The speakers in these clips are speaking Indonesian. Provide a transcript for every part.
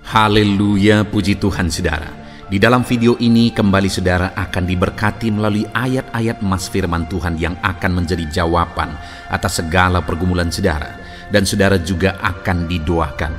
Haleluya, puji Tuhan saudara. Di dalam video ini kembali saudara akan diberkati melalui ayat-ayat emas firman Tuhan yang akan menjadi jawaban atas segala pergumulan saudara. Dan saudara juga akan didoakan.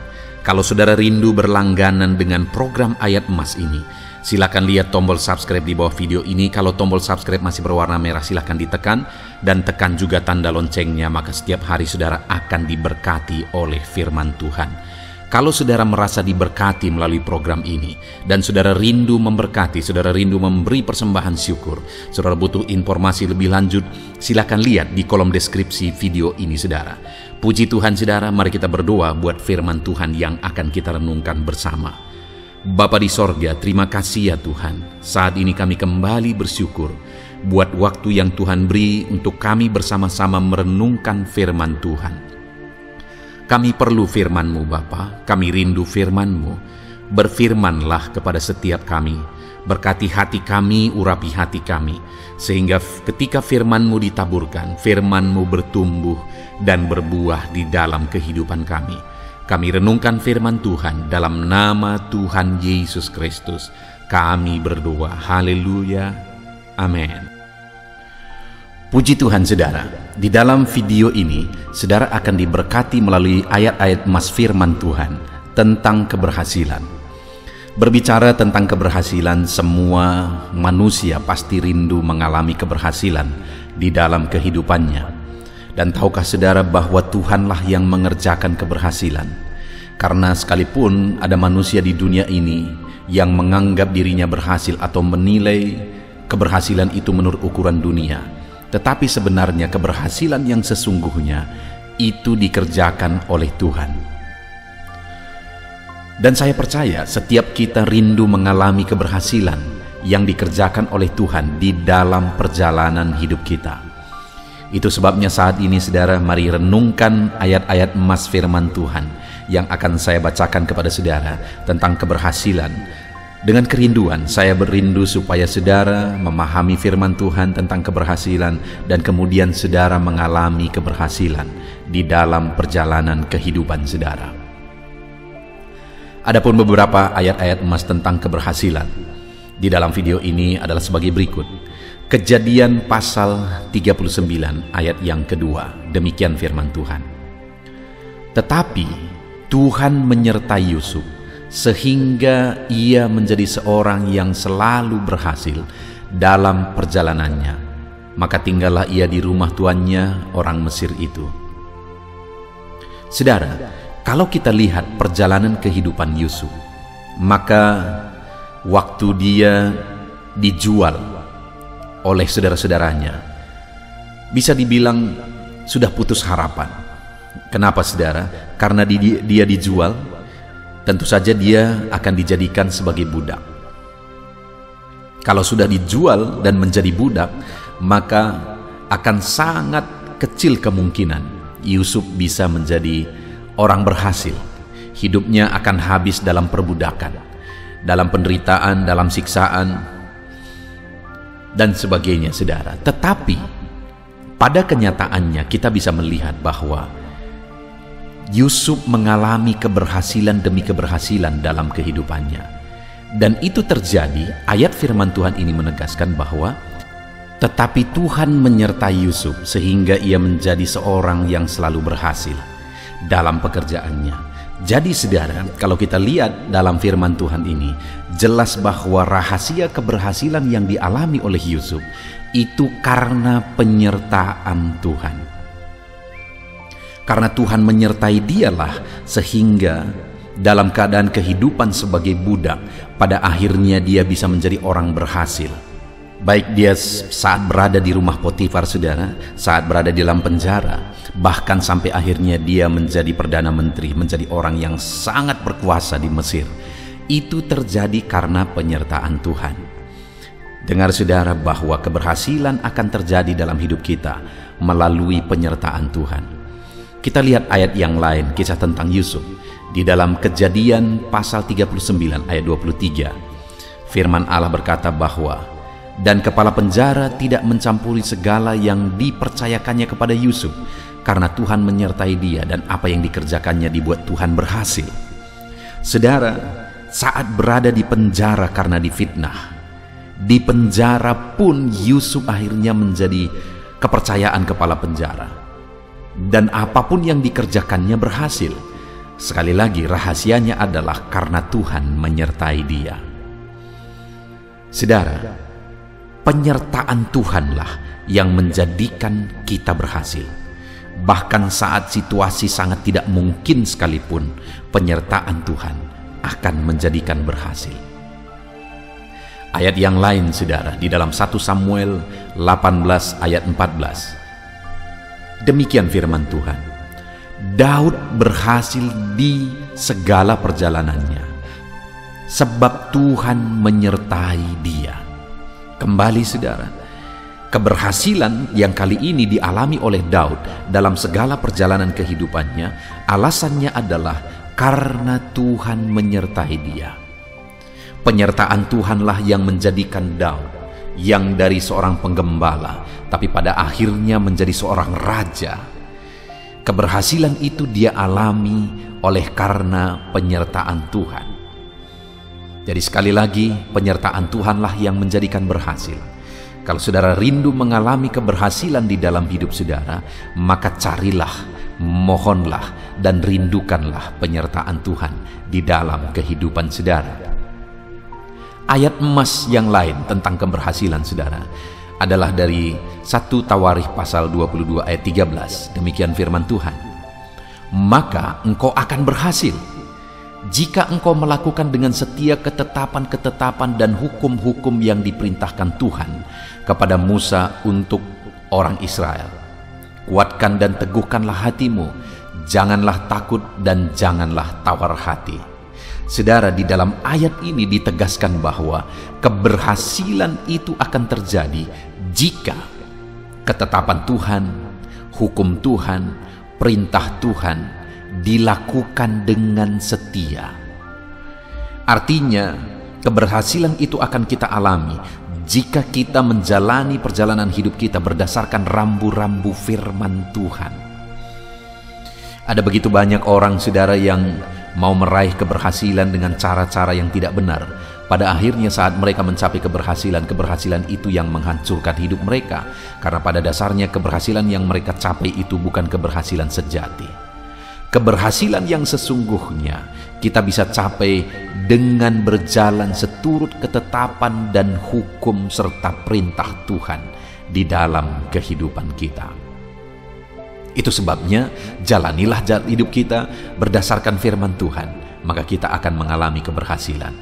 Kalau saudara rindu berlangganan dengan program ayat emas ini, silakan lihat tombol subscribe di bawah video ini. Kalau tombol subscribe masih berwarna merah, silakan ditekan dan tekan juga tanda loncengnya, maka setiap hari saudara akan diberkati oleh firman Tuhan. Kalau saudara merasa diberkati melalui program ini dan saudara rindu memberkati, saudara rindu memberi persembahan syukur, saudara butuh informasi lebih lanjut, silakan lihat di kolom deskripsi video ini saudara. Puji Tuhan saudara, mari kita berdoa buat firman Tuhan yang akan kita renungkan bersama. Bapa di sorga, terima kasih ya Tuhan. Saat ini kami kembali bersyukur buat waktu yang Tuhan beri untuk kami bersama-sama merenungkan firman Tuhan. Kami perlu firman-Mu Bapa, kami rindu firman-Mu. Berfirmanlah kepada setiap kami, berkati hati kami, urapi hati kami, sehingga ketika firman-Mu ditaburkan, firman-Mu bertumbuh dan berbuah di dalam kehidupan kami. Kami renungkan firman Tuhan dalam nama Tuhan Yesus Kristus. Kami berdoa, haleluya, amin. Puji Tuhan saudara, di dalam video ini saudara akan diberkati melalui ayat-ayat emas firman Tuhan tentang keberhasilan. Berbicara tentang keberhasilan, semua manusia pasti rindu mengalami keberhasilan di dalam kehidupannya. Dan tahukah saudara bahwa Tuhanlah yang mengerjakan keberhasilan? Karena sekalipun ada manusia di dunia ini yang menganggap dirinya berhasil atau menilai keberhasilan itu menurut ukuran dunia, tetapi sebenarnya keberhasilan yang sesungguhnya itu dikerjakan oleh Tuhan. Dan saya percaya setiap kita rindu mengalami keberhasilan yang dikerjakan oleh Tuhan di dalam perjalanan hidup kita. Itu sebabnya saat ini saudara, mari renungkan ayat-ayat emas firman Tuhan yang akan saya bacakan kepada saudara tentang keberhasilan. Dengan kerinduan, saya berindu supaya saudara memahami firman Tuhan tentang keberhasilan dan kemudian saudara mengalami keberhasilan di dalam perjalanan kehidupan saudara. Adapun beberapa ayat-ayat emas tentang keberhasilan di dalam video ini adalah sebagai berikut. Kejadian pasal 39 ayat yang kedua, demikian firman Tuhan. Tetapi Tuhan menyertai Yusuf sehingga ia menjadi seorang yang selalu berhasil dalam perjalanannya. Maka tinggallah ia di rumah tuannya, orang Mesir itu. Saudara, kalau kita lihat perjalanan kehidupan Yusuf, maka waktu dia dijual oleh saudara-saudaranya, bisa dibilang sudah putus harapan. Kenapa saudara? Karena dia dijual, tentu saja dia akan dijadikan sebagai budak. Kalau sudah dijual dan menjadi budak, maka akan sangat kecil kemungkinan Yusuf bisa menjadi orang berhasil. Hidupnya akan habis dalam perbudakan, dalam penderitaan, dalam siksaan, dan sebagainya saudara. Tetapi pada kenyataannya kita bisa melihat bahwa Yusuf mengalami keberhasilan demi keberhasilan dalam kehidupannya. Dan itu terjadi, ayat firman Tuhan ini menegaskan bahwa tetapi Tuhan menyertai Yusuf sehingga ia menjadi seorang yang selalu berhasil dalam pekerjaannya. Jadi saudara, kalau kita lihat dalam firman Tuhan ini, jelas bahwa rahasia keberhasilan yang dialami oleh Yusuf itu karena penyertaan Tuhan. Karena Tuhan menyertai dialah sehingga dalam keadaan kehidupan sebagai budak, pada akhirnya dia bisa menjadi orang berhasil. Baik dia saat berada di rumah Potifar saudara, saat berada di dalam penjara, bahkan sampai akhirnya dia menjadi Perdana Menteri, menjadi orang yang sangat berkuasa di Mesir. Itu terjadi karena penyertaan Tuhan. Dengar saudara bahwa keberhasilan akan terjadi dalam hidup kita melalui penyertaan Tuhan. Kita lihat ayat yang lain, kisah tentang Yusuf. Di dalam Kejadian pasal 39 ayat 23, firman Allah berkata bahwa dan kepala penjara tidak mencampuri segala yang dipercayakannya kepada Yusuf, karena Tuhan menyertai dia dan apa yang dikerjakannya dibuat Tuhan berhasil. Saudara, saat berada di penjara karena difitnah, di penjara pun Yusuf akhirnya menjadi kepercayaan kepala penjara. Dan apapun yang dikerjakannya berhasil. Sekali lagi, rahasianya adalah karena Tuhan menyertai dia. Saudara, penyertaan Tuhanlah yang menjadikan kita berhasil. Bahkan saat situasi sangat tidak mungkin sekalipun, penyertaan Tuhan akan menjadikan berhasil. Ayat yang lain, saudara, di dalam 1 Samuel 18 ayat 14. Demikian firman Tuhan. Daud berhasil di segala perjalanannya, sebab Tuhan menyertai dia. Kembali, saudara, keberhasilan yang kali ini dialami oleh Daud dalam segala perjalanan kehidupannya, alasannya adalah karena Tuhan menyertai dia. Penyertaan Tuhanlah yang menjadikan Daud, yang dari seorang penggembala, tapi pada akhirnya menjadi seorang raja. Keberhasilan itu dia alami oleh karena penyertaan Tuhan. Jadi sekali lagi, penyertaan Tuhanlah yang menjadikan berhasil. Kalau saudara rindu mengalami keberhasilan di dalam hidup saudara, maka carilah, mohonlah, dan rindukanlah penyertaan Tuhan di dalam kehidupan saudara. Ayat emas yang lain tentang keberhasilan saudara adalah dari 1 Tawarikh pasal 22 ayat 13. Demikian firman Tuhan. Maka engkau akan berhasil jika engkau melakukan dengan setia ketetapan-ketetapan dan hukum-hukum yang diperintahkan Tuhan kepada Musa untuk orang Israel. Kuatkan dan teguhkanlah hatimu, janganlah takut dan janganlah tawar hati. Saudara, di dalam ayat ini ditegaskan bahwa keberhasilan itu akan terjadi jika ketetapan Tuhan, hukum Tuhan, perintah Tuhan dilakukan dengan setia. Artinya, keberhasilan itu akan kita alami jika kita menjalani perjalanan hidup kita berdasarkan rambu-rambu firman Tuhan. Ada begitu banyak orang, saudara, yang mau meraih keberhasilan dengan cara-cara yang tidak benar. Pada akhirnya saat mereka mencapai keberhasilan itu yang menghancurkan hidup mereka. Karena pada dasarnya keberhasilan yang mereka capai itu bukan keberhasilan sejati. Keberhasilan yang sesungguhnya kita bisa capai dengan berjalan seturut ketetapan dan hukum serta perintah Tuhan di dalam kehidupan kita. Itu sebabnya jalanilah jalan hidup kita berdasarkan firman Tuhan, maka kita akan mengalami keberhasilan.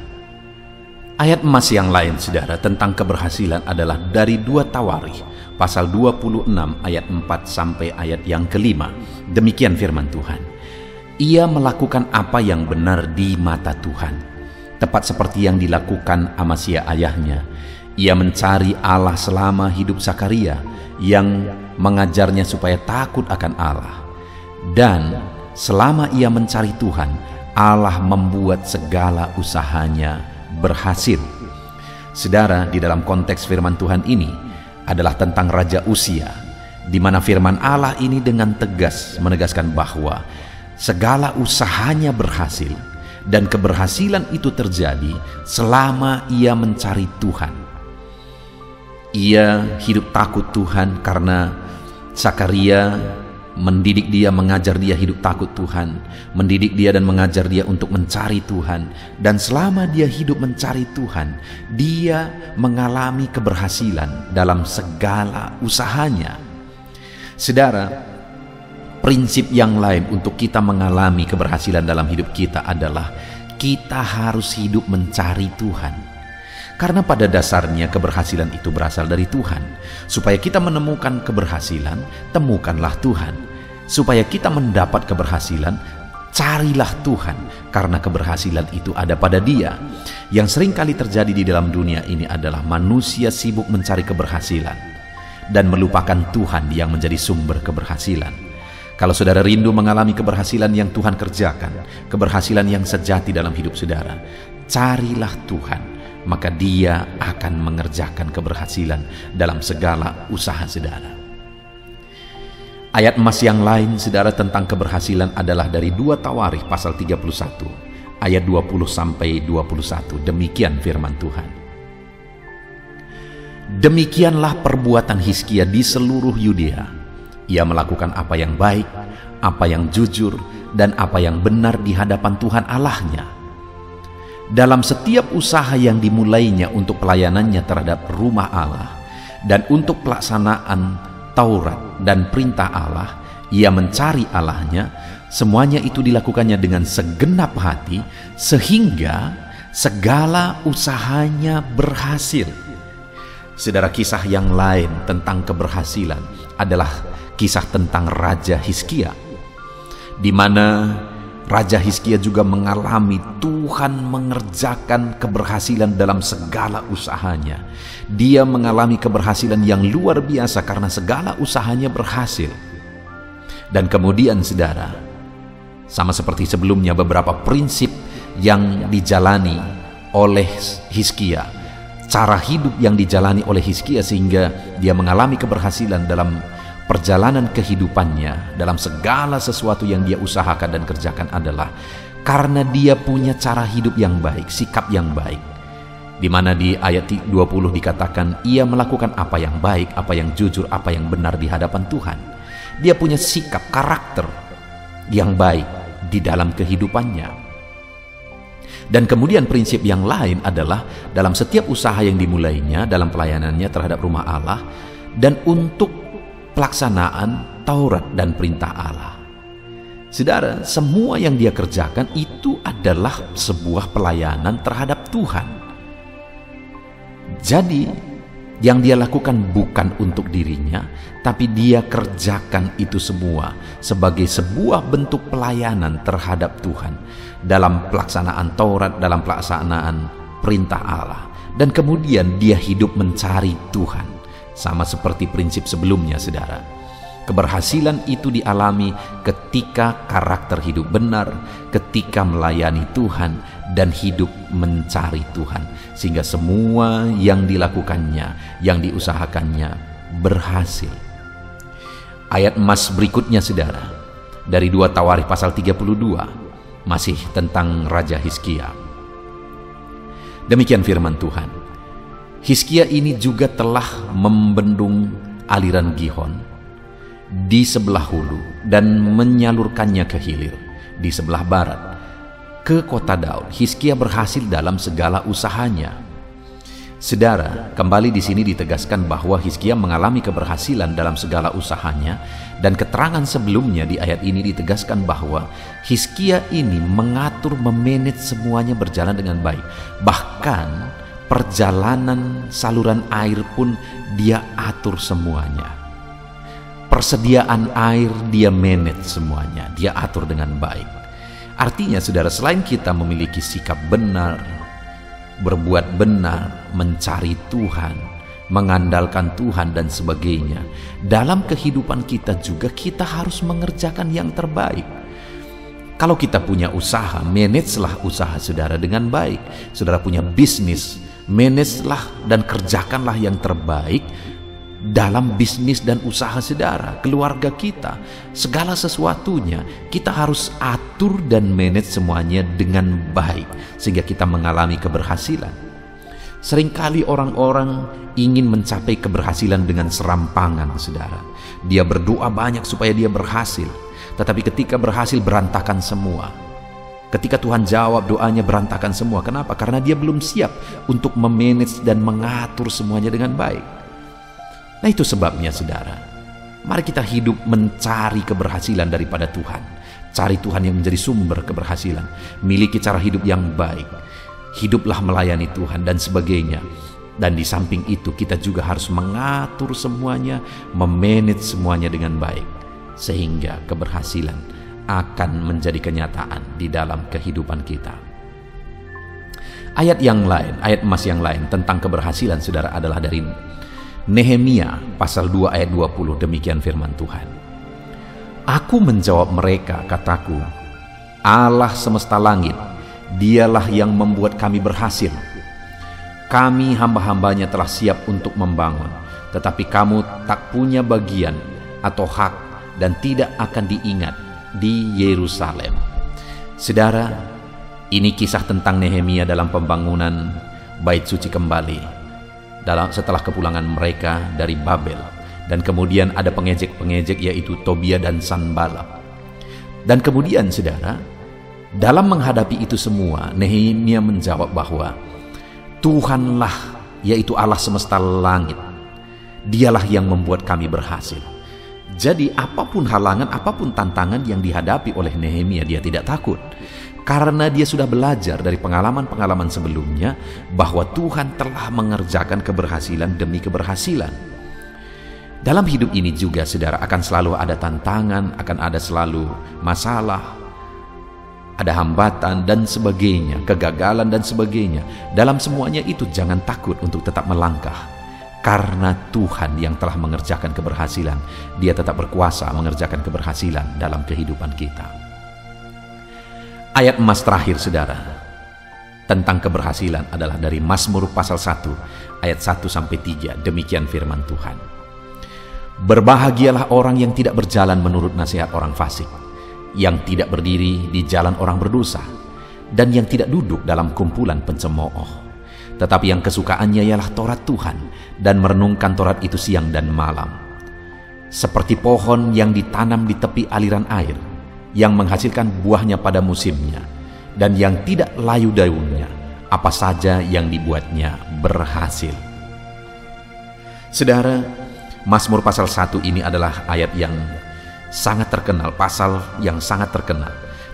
Ayat emas yang lain, saudara, tentang keberhasilan adalah dari 2 Tawarikh pasal 26 ayat 4 sampai ayat yang kelima. Demikian firman Tuhan. Ia melakukan apa yang benar di mata Tuhan, tepat seperti yang dilakukan Amasya ayahnya. Ia mencari Allah selama hidup Sakaria, yang mengajarnya supaya takut akan Allah. Dan selama ia mencari Tuhan, Allah membuat segala usahanya berhasil. Saudara, di dalam konteks firman Tuhan ini adalah tentang Raja Uzia, di mana firman Allah ini dengan tegas menegaskan bahwa segala usahanya berhasil, dan keberhasilan itu terjadi selama ia mencari Tuhan. Ia hidup takut Tuhan karena Sakaria mendidik dia, mengajar dia hidup takut Tuhan, mendidik dia dan mengajar dia untuk mencari Tuhan. Dan selama dia hidup mencari Tuhan, dia mengalami keberhasilan dalam segala usahanya. Saudara, prinsip yang lain untuk kita mengalami keberhasilan dalam hidup kita adalah kita harus hidup mencari Tuhan. Karena pada dasarnya keberhasilan itu berasal dari Tuhan. Supaya kita menemukan keberhasilan, temukanlah Tuhan. Supaya kita mendapat keberhasilan, carilah Tuhan. Karena keberhasilan itu ada pada Dia. Yang seringkali terjadi di dalam dunia ini adalah manusia sibuk mencari keberhasilan dan melupakan Tuhan yang menjadi sumber keberhasilan. Kalau saudara rindu mengalami keberhasilan yang Tuhan kerjakan, keberhasilan yang sejati dalam hidup saudara, carilah Tuhan. Maka Dia akan mengerjakan keberhasilan dalam segala usaha saudara. Ayat emas yang lain, saudara, tentang keberhasilan adalah dari 2 Tawarikh pasal 31 ayat 20-21. Demikian firman Tuhan. Demikianlah perbuatan Hizkia di seluruh Yudea. Ia melakukan apa yang baik, apa yang jujur, dan apa yang benar di hadapan Tuhan Allahnya. Dalam setiap usaha yang dimulainya untuk pelayanannya terhadap rumah Allah dan untuk pelaksanaan Taurat dan perintah Allah, ia mencari Allahnya. Semuanya itu dilakukannya dengan segenap hati sehingga segala usahanya berhasil. Saudara, kisah yang lain tentang keberhasilan adalah kisah tentang Raja Hizkia, di mana Raja Hizkia juga mengalami Tuhan mengerjakan keberhasilan dalam segala usahanya. Dia mengalami keberhasilan yang luar biasa karena segala usahanya berhasil. Dan kemudian saudara, sama seperti sebelumnya, beberapa prinsip yang dijalani oleh Hizkia, cara hidup yang dijalani oleh Hizkia sehingga dia mengalami keberhasilan dalam perjalanan kehidupannya, dalam segala sesuatu yang dia usahakan dan kerjakan adalah karena dia punya cara hidup yang baik, sikap yang baik. Di mana di ayat 20 dikatakan ia melakukan apa yang baik, apa yang jujur, apa yang benar di hadapan Tuhan. Dia punya sikap, karakter yang baik di dalam kehidupannya. Dan kemudian prinsip yang lain adalah dalam setiap usaha yang dimulainya dalam pelayanannya terhadap rumah Allah dan untuk pelaksanaan Taurat dan perintah Allah. Saudara, semua yang dia kerjakan itu adalah sebuah pelayanan terhadap Tuhan. Jadi, yang dia lakukan bukan untuk dirinya, tapi dia kerjakan itu semua sebagai sebuah bentuk pelayanan terhadap Tuhan dalam pelaksanaan Taurat, dalam pelaksanaan perintah Allah. Dan kemudian dia hidup mencari Tuhan. Sama seperti prinsip sebelumnya, saudara. Keberhasilan itu dialami ketika karakter hidup benar, ketika melayani Tuhan, dan hidup mencari Tuhan. Sehingga semua yang dilakukannya, yang diusahakannya, berhasil. Ayat emas berikutnya, saudara, dari 2 Tawarikh pasal 32, masih tentang Raja Hizkia. Demikian firman Tuhan. Hizkia ini juga telah membendung aliran Gihon di sebelah hulu dan menyalurkannya ke hilir di sebelah barat ke kota Daud. Hizkia berhasil dalam segala usahanya. Saudara, kembali di sini ditegaskan bahwa Hizkia mengalami keberhasilan dalam segala usahanya, dan keterangan sebelumnya di ayat ini ditegaskan bahwa Hizkia ini mengatur, memanage semuanya berjalan dengan baik. Bahkan perjalanan saluran air pun dia atur semuanya. Persediaan air dia manage semuanya, dia atur dengan baik. Artinya saudara, selain kita memiliki sikap benar, berbuat benar, mencari Tuhan, mengandalkan Tuhan dan sebagainya, dalam kehidupan kita juga kita harus mengerjakan yang terbaik. Kalau kita punya usaha, managelah usaha saudara dengan baik. Saudara punya bisnis, managelah dan kerjakanlah yang terbaik dalam bisnis dan usaha saudara, keluarga kita, segala sesuatunya kita harus atur dan manage semuanya dengan baik sehingga kita mengalami keberhasilan. Seringkali orang-orang ingin mencapai keberhasilan dengan serampangan, saudara. Dia berdoa banyak supaya dia berhasil, tetapi ketika berhasil berantakan semua. Ketika Tuhan jawab doanya berantakan semua. Kenapa? Karena dia belum siap untuk memanage dan mengatur semuanya dengan baik. Nah, itu sebabnya saudara, mari kita hidup mencari keberhasilan daripada Tuhan. Cari Tuhan yang menjadi sumber keberhasilan. Miliki cara hidup yang baik. Hiduplah melayani Tuhan dan sebagainya. Dan di samping itu kita juga harus mengatur semuanya, memanage semuanya dengan baik, sehingga keberhasilan akan menjadi kenyataan di dalam kehidupan kita. Ayat yang lain, ayat emas yang lain tentang keberhasilan saudara adalah dari Nehemia pasal 2 ayat 20. Demikian firman Tuhan. Aku menjawab mereka, kataku, Allah semesta langit, dialah yang membuat kami berhasil. Kami hamba-hambanya telah siap untuk membangun, tetapi kamu tak punya bagian atau hak dan tidak akan diingat di Yerusalem. Saudara, Ini kisah tentang Nehemia dalam pembangunan bait suci kembali setelah kepulangan mereka dari Babel. Dan kemudian ada pengejek-pengejek, yaitu Tobia dan Sanballat. Dan kemudian saudara, dalam menghadapi itu semua, Nehemia menjawab bahwa Tuhanlah, yaitu Allah semesta langit, Dialah yang membuat kami berhasil. Jadi apapun halangan, apapun tantangan yang dihadapi oleh Nehemia, dia tidak takut. Karena dia sudah belajar dari pengalaman-pengalaman sebelumnya bahwa Tuhan telah mengerjakan keberhasilan demi keberhasilan. Dalam hidup ini juga saudara, akan selalu ada tantangan, akan ada selalu masalah, ada hambatan dan sebagainya, kegagalan dan sebagainya. Dalam semuanya itu jangan takut untuk tetap melangkah. Karena Tuhan yang telah mengerjakan keberhasilan, Dia tetap berkuasa mengerjakan keberhasilan dalam kehidupan kita. Ayat emas terakhir saudara tentang keberhasilan adalah dari Mazmur pasal 1 ayat 1-3. Demikian firman Tuhan. Berbahagialah orang yang tidak berjalan menurut nasihat orang fasik, yang tidak berdiri di jalan orang berdosa, dan yang tidak duduk dalam kumpulan pencemooh. Tetapi yang kesukaannya ialah Taurat Tuhan, dan merenungkan Taurat itu siang dan malam. Seperti pohon yang ditanam di tepi aliran air, yang menghasilkan buahnya pada musimnya, dan yang tidak layu daunnya, apa saja yang dibuatnya berhasil. Saudara, Mazmur pasal 1 ini adalah ayat yang sangat terkenal, pasal yang sangat terkenal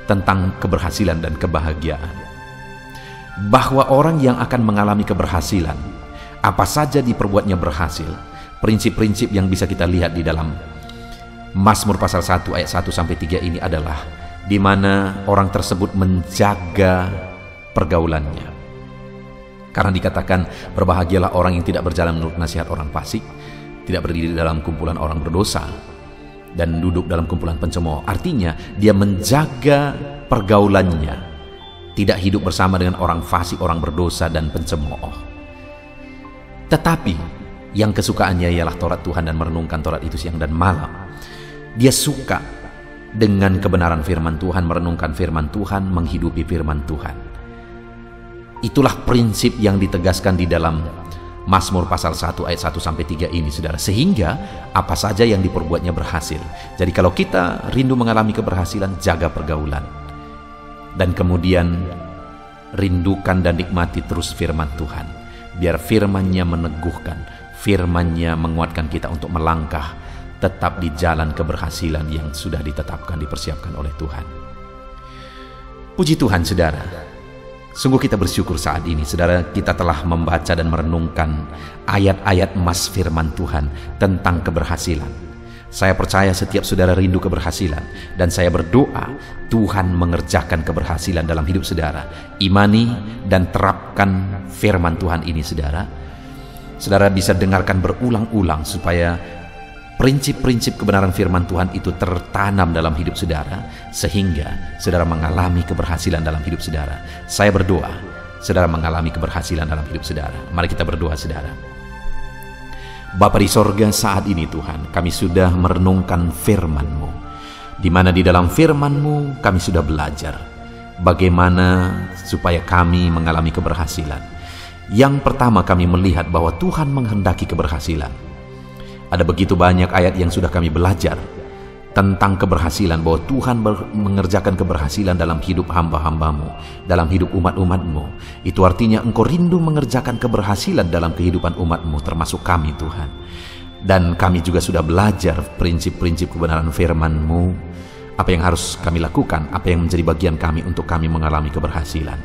tentang keberhasilan dan kebahagiaan. Bahwa orang yang akan mengalami keberhasilan, apa saja diperbuatnya berhasil. Prinsip-prinsip yang bisa kita lihat di dalam Mazmur pasal 1 ayat 1-3 ini adalah di mana orang tersebut menjaga pergaulannya. Karena dikatakan berbahagialah orang yang tidak berjalan menurut nasihat orang fasik, tidak berdiri dalam kumpulan orang berdosa, dan duduk dalam kumpulan pencemooh. Artinya dia menjaga pergaulannya, tidak hidup bersama dengan orang fasik, orang berdosa dan pencemooh. Tetapi yang kesukaannya ialah Taurat Tuhan dan merenungkan Taurat itu siang dan malam. Dia suka dengan kebenaran firman Tuhan, merenungkan firman Tuhan, menghidupi firman Tuhan. Itulah prinsip yang ditegaskan di dalam Mazmur pasal 1 ayat 1-3 ini saudara. Sehingga apa saja yang diperbuatnya berhasil. Jadi kalau kita rindu mengalami keberhasilan, jaga pergaulan. Dan kemudian rindukan dan nikmati terus firman Tuhan. Biar firman-Nya meneguhkan, firman-Nya menguatkan kita untuk melangkah tetap di jalan keberhasilan yang sudah ditetapkan, dipersiapkan oleh Tuhan. Puji Tuhan saudara, sungguh kita bersyukur saat ini saudara, kita telah membaca dan merenungkan ayat-ayat emas firman Tuhan tentang keberhasilan. Saya percaya setiap saudara rindu keberhasilan, dan saya berdoa Tuhan mengerjakan keberhasilan dalam hidup saudara. Imani dan terapkan firman Tuhan ini saudara. Saudara bisa dengarkan berulang-ulang supaya prinsip-prinsip kebenaran firman Tuhan itu tertanam dalam hidup saudara, sehingga saudara mengalami keberhasilan dalam hidup saudara. Saya berdoa saudara mengalami keberhasilan dalam hidup saudara. Mari kita berdoa saudara. Bapa di sorga, saat ini Tuhan, kami sudah merenungkan firman-Mu, di mana di dalam firman-Mu kami sudah belajar bagaimana supaya kami mengalami keberhasilan. Yang pertama, kami melihat bahwa Tuhan menghendaki keberhasilan. Ada begitu banyak ayat yang sudah kami belajar tentang keberhasilan, bahwa Tuhan mengerjakan keberhasilan dalam hidup hamba-hamba-Mu, dalam hidup umat-umat-Mu. Itu artinya Engkau rindu mengerjakan keberhasilan dalam kehidupan umat-Mu, termasuk kami Tuhan. Dan kami juga sudah belajar prinsip-prinsip kebenaran firman-Mu, apa yang harus kami lakukan, apa yang menjadi bagian kami untuk kami mengalami keberhasilan.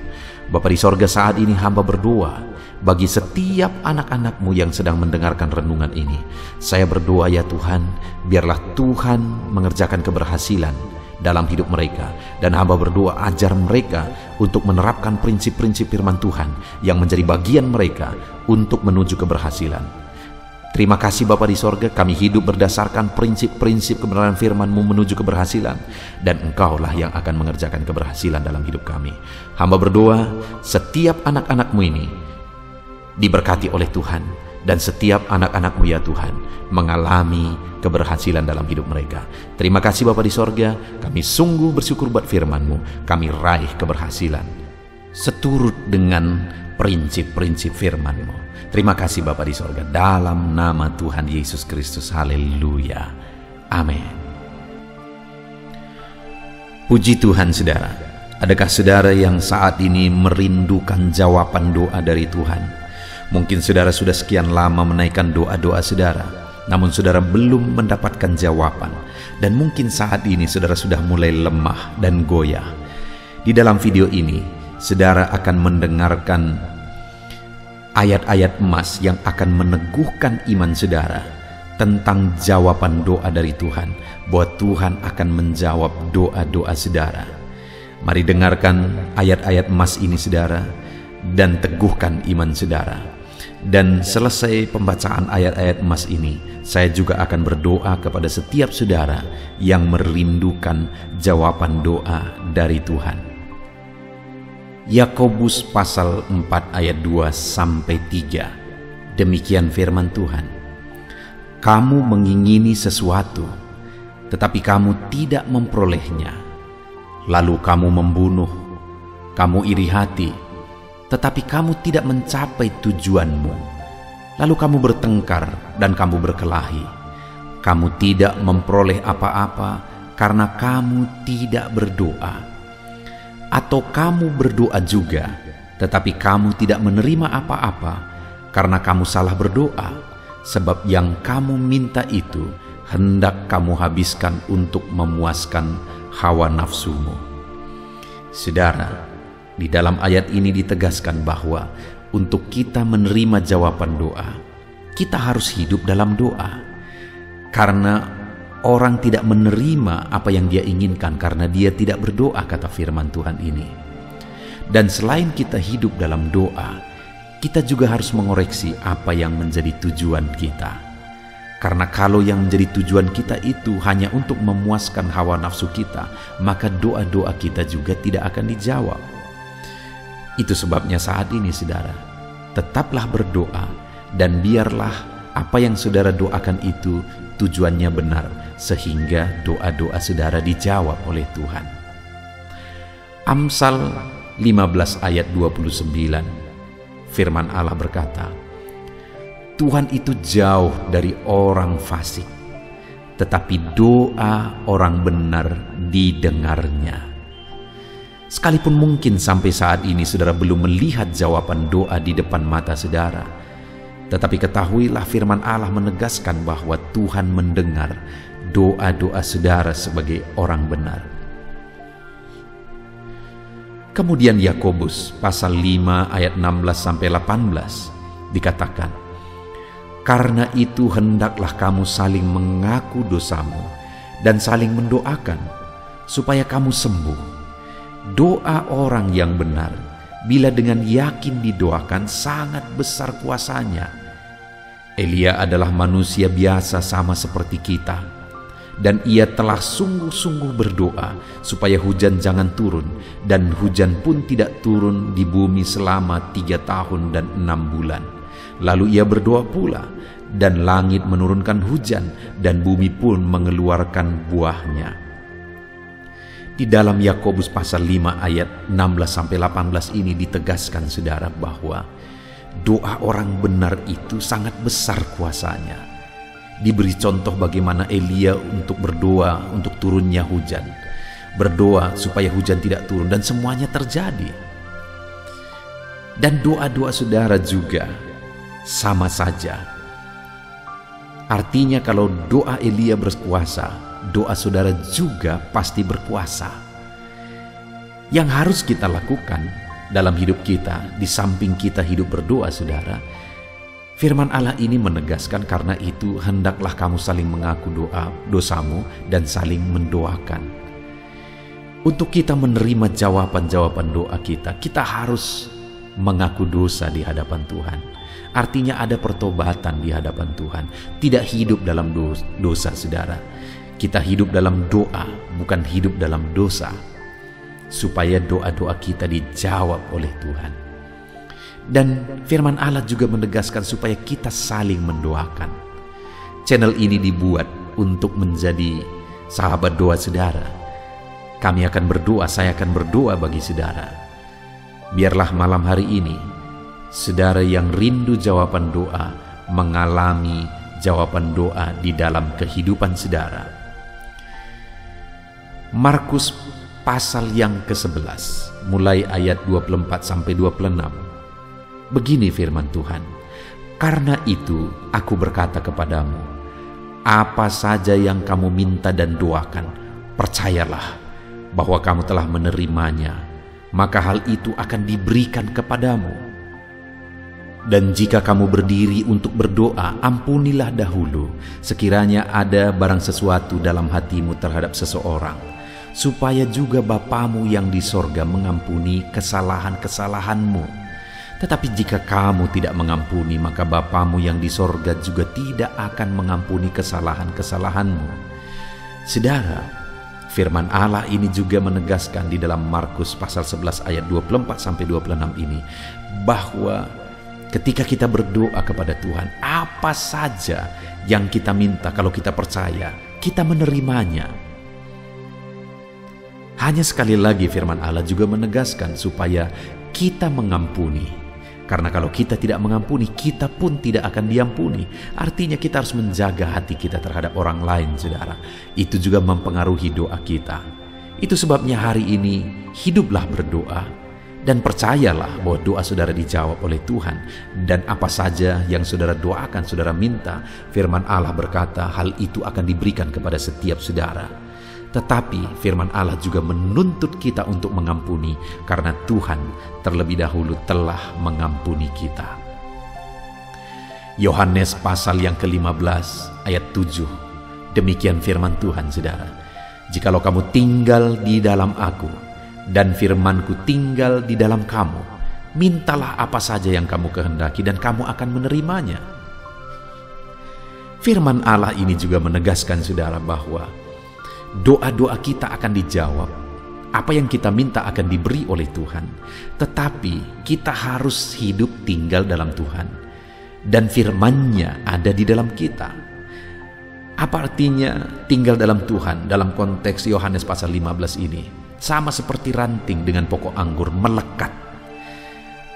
Bapa di sorga, saat ini hamba berdoa bagi setiap anak-anak-Mu yang sedang mendengarkan renungan ini. Saya berdoa ya Tuhan, biarlah Tuhan mengerjakan keberhasilan dalam hidup mereka. Dan hamba berdoa ajar mereka untuk menerapkan prinsip-prinsip firman Tuhan yang menjadi bagian mereka untuk menuju keberhasilan. Terima kasih Bapa di sorga, kami hidup berdasarkan prinsip-prinsip kebenaran firman-Mu menuju keberhasilan, dan Engkaulah yang akan mengerjakan keberhasilan dalam hidup kami. Hamba berdoa setiap anak-anak-Mu ini diberkati oleh Tuhan, dan setiap anak-anak-Mu ya Tuhan mengalami keberhasilan dalam hidup mereka. Terima kasih Bapa di sorga, kami sungguh bersyukur buat firman-Mu, kami raih keberhasilan seturut dengan prinsip-prinsip firman-Mu. Terima kasih Bapa di sorga, dalam nama Tuhan Yesus Kristus. Haleluya. Amin. Puji Tuhan saudara. Adakah saudara yang saat ini merindukan jawaban doa dari Tuhan? Mungkin saudara sudah sekian lama menaikkan doa-doa saudara, namun saudara belum mendapatkan jawaban. Dan mungkin saat ini saudara sudah mulai lemah dan goyah. Di dalam video ini, saudara akan mendengarkan ayat-ayat emas yang akan meneguhkan iman saudara tentang jawaban doa dari Tuhan, bahwa Tuhan akan menjawab doa-doa saudara. Mari dengarkan ayat-ayat emas ini saudara, dan teguhkan iman saudara. Dan selesai pembacaan ayat-ayat emas ini, saya juga akan berdoa kepada setiap saudara yang merindukan jawaban doa dari Tuhan. Yakobus pasal 4 ayat 2-3. Demikian firman Tuhan. Kamu mengingini sesuatu, tetapi kamu tidak memperolehnya. Lalu kamu membunuh, kamu iri hati, tetapi kamu tidak mencapai tujuanmu. Lalu kamu bertengkar dan kamu berkelahi. Kamu tidak memperoleh apa-apa karena kamu tidak berdoa. Atau kamu berdoa juga, tetapi kamu tidak menerima apa-apa karena kamu salah berdoa, sebab yang kamu minta itu hendak kamu habiskan untuk memuaskan hawa nafsumu. Saudara, di dalam ayat ini ditegaskan bahwa untuk kita menerima jawaban doa, kita harus hidup dalam doa. Karena orang tidak menerima apa yang dia inginkan karena dia tidak berdoa, kata firman Tuhan ini. Dan selain kita hidup dalam doa, kita juga harus mengoreksi apa yang menjadi tujuan kita. Karena kalau yang menjadi tujuan kita itu hanya untuk memuaskan hawa nafsu kita, maka doa-doa kita juga tidak akan dijawab. Itu sebabnya saat ini saudara, tetaplah berdoa dan biarlah apa yang saudara doakan itu tujuannya benar, sehingga doa-doa saudara dijawab oleh Tuhan. Amsal 15 ayat 29, firman Allah berkata, Tuhan itu jauh dari orang fasik, tetapi doa orang benar didengarnya. Sekalipun mungkin sampai saat ini saudara belum melihat jawaban doa di depan mata saudara, tetapi ketahuilah firman Allah menegaskan bahwa Tuhan mendengar doa-doa saudara sebagai orang benar. Kemudian Yakobus pasal 5 ayat 16-18 dikatakan, karena itu hendaklah kamu saling mengaku dosamu dan saling mendoakan supaya kamu sembuh. Doa orang yang benar bila dengan yakin didoakan sangat besar kuasanya. Elia adalah manusia biasa sama seperti kita, dan ia telah sungguh-sungguh berdoa supaya hujan jangan turun, dan hujan pun tidak turun di bumi selama 3 tahun dan 6 bulan. Lalu ia berdoa pula, dan langit menurunkan hujan, dan bumi pun mengeluarkan buahnya. Di dalam Yakobus pasal 5 ayat 16-18 ini ditegaskan saudara bahwa doa orang benar itu sangat besar kuasanya. Diberi contoh bagaimana Elia untuk berdoa untuk turunnya hujan, berdoa supaya hujan tidak turun, dan semuanya terjadi. Dan doa-doa saudara juga sama saja. Artinya kalau doa Elia berkuasa, doa saudara juga pasti berkuasa. Yang harus kita lakukan dalam hidup kita, di samping kita hidup berdoa saudara, firman Allah ini menegaskan, karena itu hendaklah kamu saling mengaku dosamu dan saling mendoakan. Untuk kita menerima jawaban-jawaban doa kita, kita harus mengaku dosa di hadapan Tuhan. Artinya ada pertobatan di hadapan Tuhan. Tidak hidup dalam dosa saudara. Kita hidup dalam doa, bukan hidup dalam dosa, supaya doa-doa kita dijawab oleh Tuhan. Dan firman Allah juga menegaskan supaya kita saling mendoakan. Channel ini dibuat untuk menjadi sahabat doa saudara. Kami akan berdoa, saya akan berdoa bagi saudara. Biarlah malam hari ini, saudara yang rindu jawaban doa mengalami jawaban doa di dalam kehidupan saudara. Markus pasal yang ke-11, mulai ayat 24 sampai 26. Begini firman Tuhan, "Karena itu aku berkata kepadamu, apa saja yang kamu minta dan doakan, percayalah bahwa kamu telah menerimanya, maka hal itu akan diberikan kepadamu. Dan jika kamu berdiri untuk berdoa, ampunilah dahulu sekiranya ada barang sesuatu dalam hatimu terhadap seseorang, supaya juga Bapamu yang di sorga mengampuni kesalahan-kesalahanmu. Tetapi jika kamu tidak mengampuni, maka Bapamu yang di sorga juga tidak akan mengampuni kesalahan-kesalahanmu." Saudara, firman Allah ini juga menegaskan di dalam Markus pasal 11 ayat 24 sampai 26 ini, bahwa ketika kita berdoa kepada Tuhan, apa saja yang kita minta, kalau kita percaya, kita menerimanya. Hanya sekali lagi firman Allah juga menegaskan supaya kita mengampuni. Karena kalau kita tidak mengampuni, kita pun tidak akan diampuni. Artinya kita harus menjaga hati kita terhadap orang lain, saudara. Itu juga mempengaruhi doa kita. Itu sebabnya hari ini hiduplah berdoa dan percayalah bahwa doa saudara dijawab oleh Tuhan. Dan apa saja yang saudara doakan, saudara minta, firman Allah berkata hal itu akan diberikan kepada setiap saudara. Tetapi firman Allah juga menuntut kita untuk mengampuni, karena Tuhan terlebih dahulu telah mengampuni kita. Yohanes pasal yang ke-15 ayat 7. Demikian firman Tuhan, saudara. "Jikalau kamu tinggal di dalam aku, dan firmanku tinggal di dalam kamu, mintalah apa saja yang kamu kehendaki dan kamu akan menerimanya." Firman Allah ini juga menegaskan, saudara, bahwa doa-doa kita akan dijawab. Apa yang kita minta akan diberi oleh Tuhan. Tetapi kita harus hidup tinggal dalam Tuhan. Dan firman-Nya ada di dalam kita. Apa artinya tinggal dalam Tuhan dalam konteks Yohanes pasal 15 ini? Sama seperti ranting dengan pokok anggur melekat.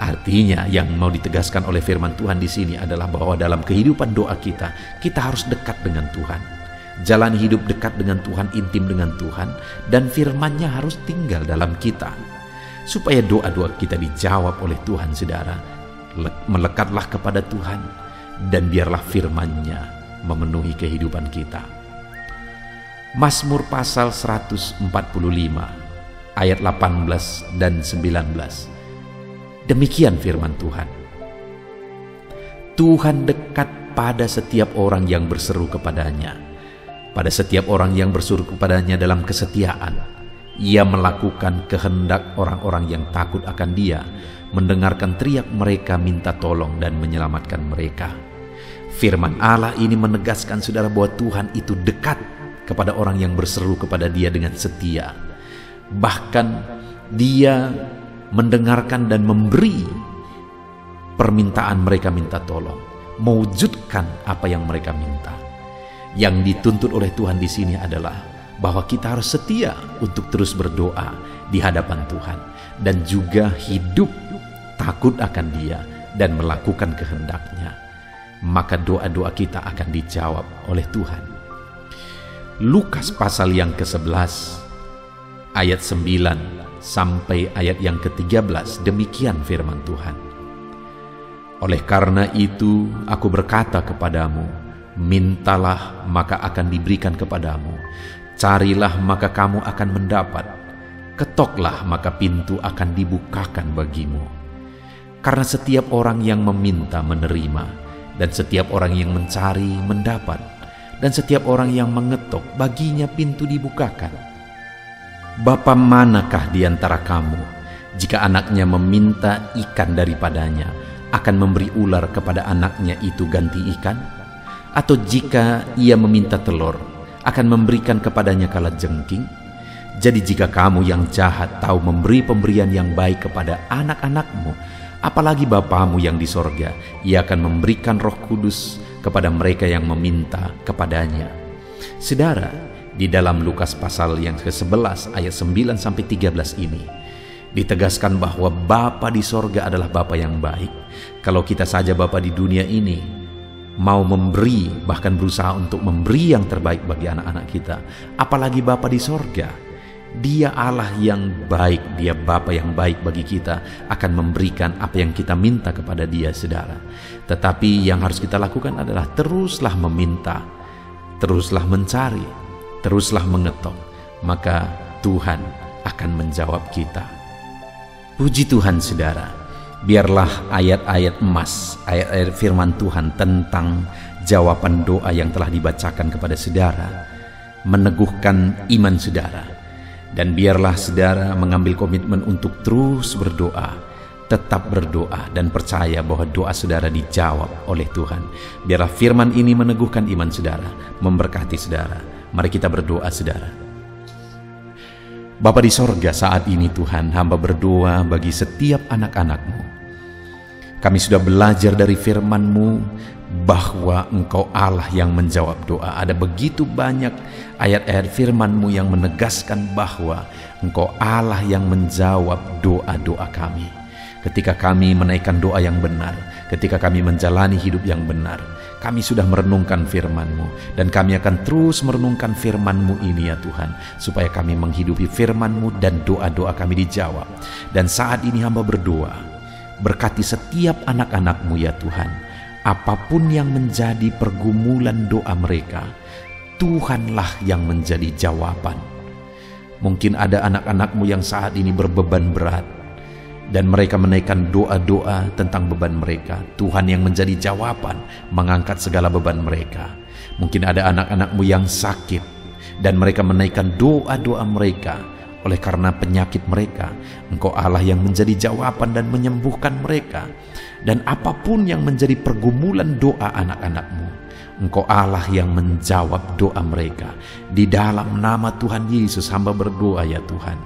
Artinya yang mau ditegaskan oleh firman Tuhan di sini adalah bahwa dalam kehidupan doa kita harus dekat dengan Tuhan. Jalani hidup dekat dengan Tuhan, intim dengan Tuhan, dan firman-Nya harus tinggal dalam kita. Supaya doa-doa kita dijawab oleh Tuhan, saudara, melekatlah kepada Tuhan, dan biarlah firman-Nya memenuhi kehidupan kita. Mazmur pasal 145 ayat 18 dan 19. Demikian firman Tuhan. "Tuhan dekat pada setiap orang yang berseru kepadanya, pada setiap orang yang berseru kepadanya dalam kesetiaan. Ia melakukan kehendak orang-orang yang takut akan Dia, mendengarkan teriak mereka minta tolong dan menyelamatkan mereka." Firman Allah ini menegaskan, saudara, bahwa Tuhan itu dekat kepada orang yang berseru kepada Dia dengan setia. Bahkan Dia mendengarkan dan memberi permintaan mereka minta tolong, mewujudkan apa yang mereka minta. Yang dituntut oleh Tuhan di sini adalah bahwa kita harus setia untuk terus berdoa di hadapan Tuhan, dan juga hidup takut akan Dia dan melakukan kehendak-Nya. Maka doa-doa kita akan dijawab oleh Tuhan. Lukas pasal yang ke-11 ayat 9 sampai ayat yang ke-13, demikian firman Tuhan. "Oleh karena itu aku berkata kepadamu, mintalah maka akan diberikan kepadamu, carilah maka kamu akan mendapat, ketoklah maka pintu akan dibukakan bagimu. Karena setiap orang yang meminta menerima, dan setiap orang yang mencari mendapat, dan setiap orang yang mengetok baginya pintu dibukakan. Bapa manakah di antara kamu, jika anaknya meminta ikan daripadanya, akan memberi ular kepada anaknya itu ganti ikan? Atau jika ia meminta telur, akan memberikan kepadanya kalajengking? Jadi jika kamu yang jahat tahu memberi pemberian yang baik kepada anak-anakmu, apalagi Bapamu yang di sorga, Ia akan memberikan Roh Kudus kepada mereka yang meminta kepadanya." Saudara, di dalam Lukas pasal yang ke-11 ayat 9-13 ini Ditegaskan bahwa Bapa di sorga adalah Bapa yang baik. Kalau kita saja Bapa di dunia ini mau memberi, bahkan berusaha untuk memberi yang terbaik bagi anak-anak kita, apalagi Bapa di sorga. Dia Allah yang baik, Dia Bapa yang baik bagi kita, akan memberikan apa yang kita minta kepada Dia, saudara. Tetapi yang harus kita lakukan adalah teruslah meminta, teruslah mencari, teruslah mengetok, maka Tuhan akan menjawab kita. Puji Tuhan, saudara. Biarlah ayat-ayat emas, ayat-ayat firman Tuhan tentang jawaban doa yang telah dibacakan kepada saudara meneguhkan iman saudara. Dan biarlah saudara mengambil komitmen untuk terus berdoa, tetap berdoa, dan percaya bahwa doa saudara dijawab oleh Tuhan. Biarlah firman ini meneguhkan iman saudara, memberkati saudara. Mari kita berdoa, saudara. Bapa di sorga, saat ini Tuhan, hamba berdoa bagi setiap anak-anak-Mu. Kami sudah belajar dari firman-Mu bahwa Engkau Allah yang menjawab doa. Ada begitu banyak ayat-ayat firman-Mu yang menegaskan bahwa Engkau Allah yang menjawab doa-doa kami. Ketika kami menaikkan doa yang benar, ketika kami menjalani hidup yang benar, kami sudah merenungkan firman-Mu, dan kami akan terus merenungkan firman-Mu ini ya Tuhan, supaya kami menghidupi firman-Mu dan doa-doa kami dijawab. Dan saat ini hamba berdoa, berkati setiap anak-anak-Mu ya Tuhan, apapun yang menjadi pergumulan doa mereka, Tuhanlah yang menjadi jawaban. Mungkin ada anak-anak-Mu yang saat ini berbeban berat, dan mereka menaikkan doa-doa tentang beban mereka. Tuhan yang menjadi jawaban, mengangkat segala beban mereka. Mungkin ada anak-anak-Mu yang sakit, dan mereka menaikkan doa-doa mereka oleh karena penyakit mereka. Engkau Allah yang menjadi jawaban dan menyembuhkan mereka. Dan apapun yang menjadi pergumulan doa anak-anak-Mu, Engkau Allah yang menjawab doa mereka. Di dalam nama Tuhan Yesus hamba berdoa ya Tuhan,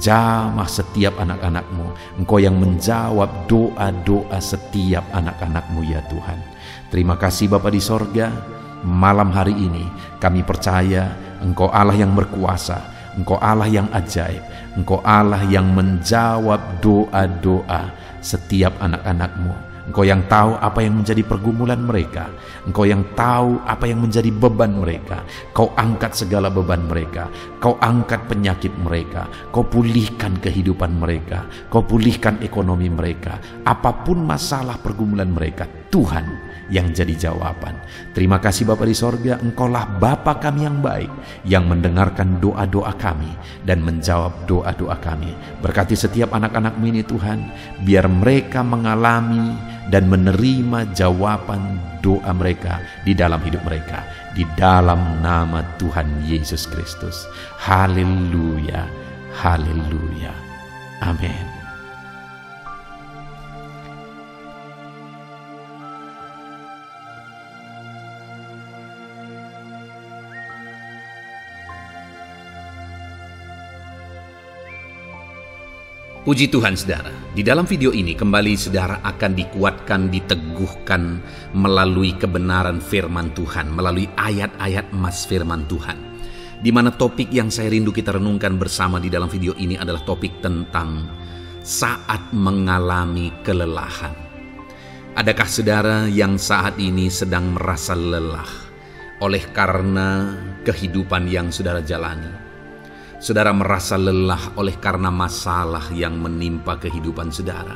jamah setiap anak-anak-Mu. Engkau yang menjawab doa-doa setiap anak-anak-Mu ya Tuhan. Terima kasih Bapa di sorga. Malam hari ini kami percaya Engkau Allah yang berkuasa, Engkau Allah yang ajaib, Engkau Allah yang menjawab doa-doa setiap anak-anak-Mu. Engkau yang tahu apa yang menjadi pergumulan mereka. Engkau yang tahu apa yang menjadi beban mereka. Kau angkat segala beban mereka. Kau angkat penyakit mereka. Kau pulihkan kehidupan mereka. Kau pulihkan ekonomi mereka. Apapun masalah pergumulan mereka, Tuhan yang jadi jawaban. Terima kasih Bapa di sorga, Engkaulah Bapa kami yang baik, yang mendengarkan doa-doa kami dan menjawab doa-doa kami. Berkati setiap anak-anak-Mu ini Tuhan, biar mereka mengalami dan menerima jawaban doa mereka di dalam hidup mereka, di dalam nama Tuhan Yesus Kristus. Haleluya, haleluya, amin. Puji Tuhan saudara, di dalam video ini kembali saudara akan dikuatkan, diteguhkan melalui kebenaran firman Tuhan, melalui ayat-ayat emas firman Tuhan. Di mana topik yang saya rindu kita renungkan bersama di dalam video ini adalah topik tentang saat mengalami kelelahan. Adakah saudara yang saat ini sedang merasa lelah oleh karena kehidupan yang saudara jalani? Saudara merasa lelah oleh karena masalah yang menimpa kehidupan saudara.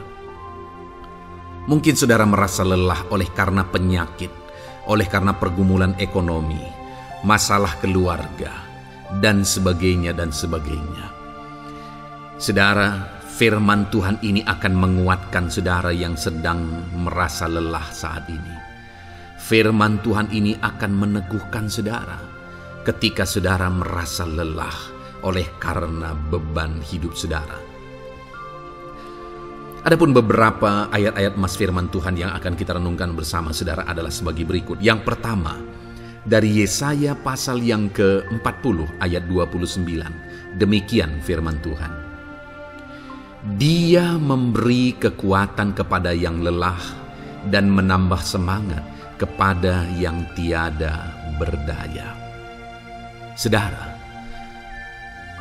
Mungkin saudara merasa lelah oleh karena penyakit, oleh karena pergumulan ekonomi, masalah keluarga, dan sebagainya dan sebagainya. Saudara, firman Tuhan ini akan menguatkan saudara yang sedang merasa lelah saat ini. Firman Tuhan ini akan meneguhkan saudara ketika saudara merasa lelah oleh karena beban hidup saudara. Adapun beberapa ayat-ayat emas firman Tuhan yang akan kita renungkan bersama saudara adalah sebagai berikut. Yang pertama, dari Yesaya pasal yang ke-40 ayat 29. Demikian firman Tuhan. Dia memberi kekuatan kepada yang lelah dan menambah semangat kepada yang tiada berdaya. Saudara,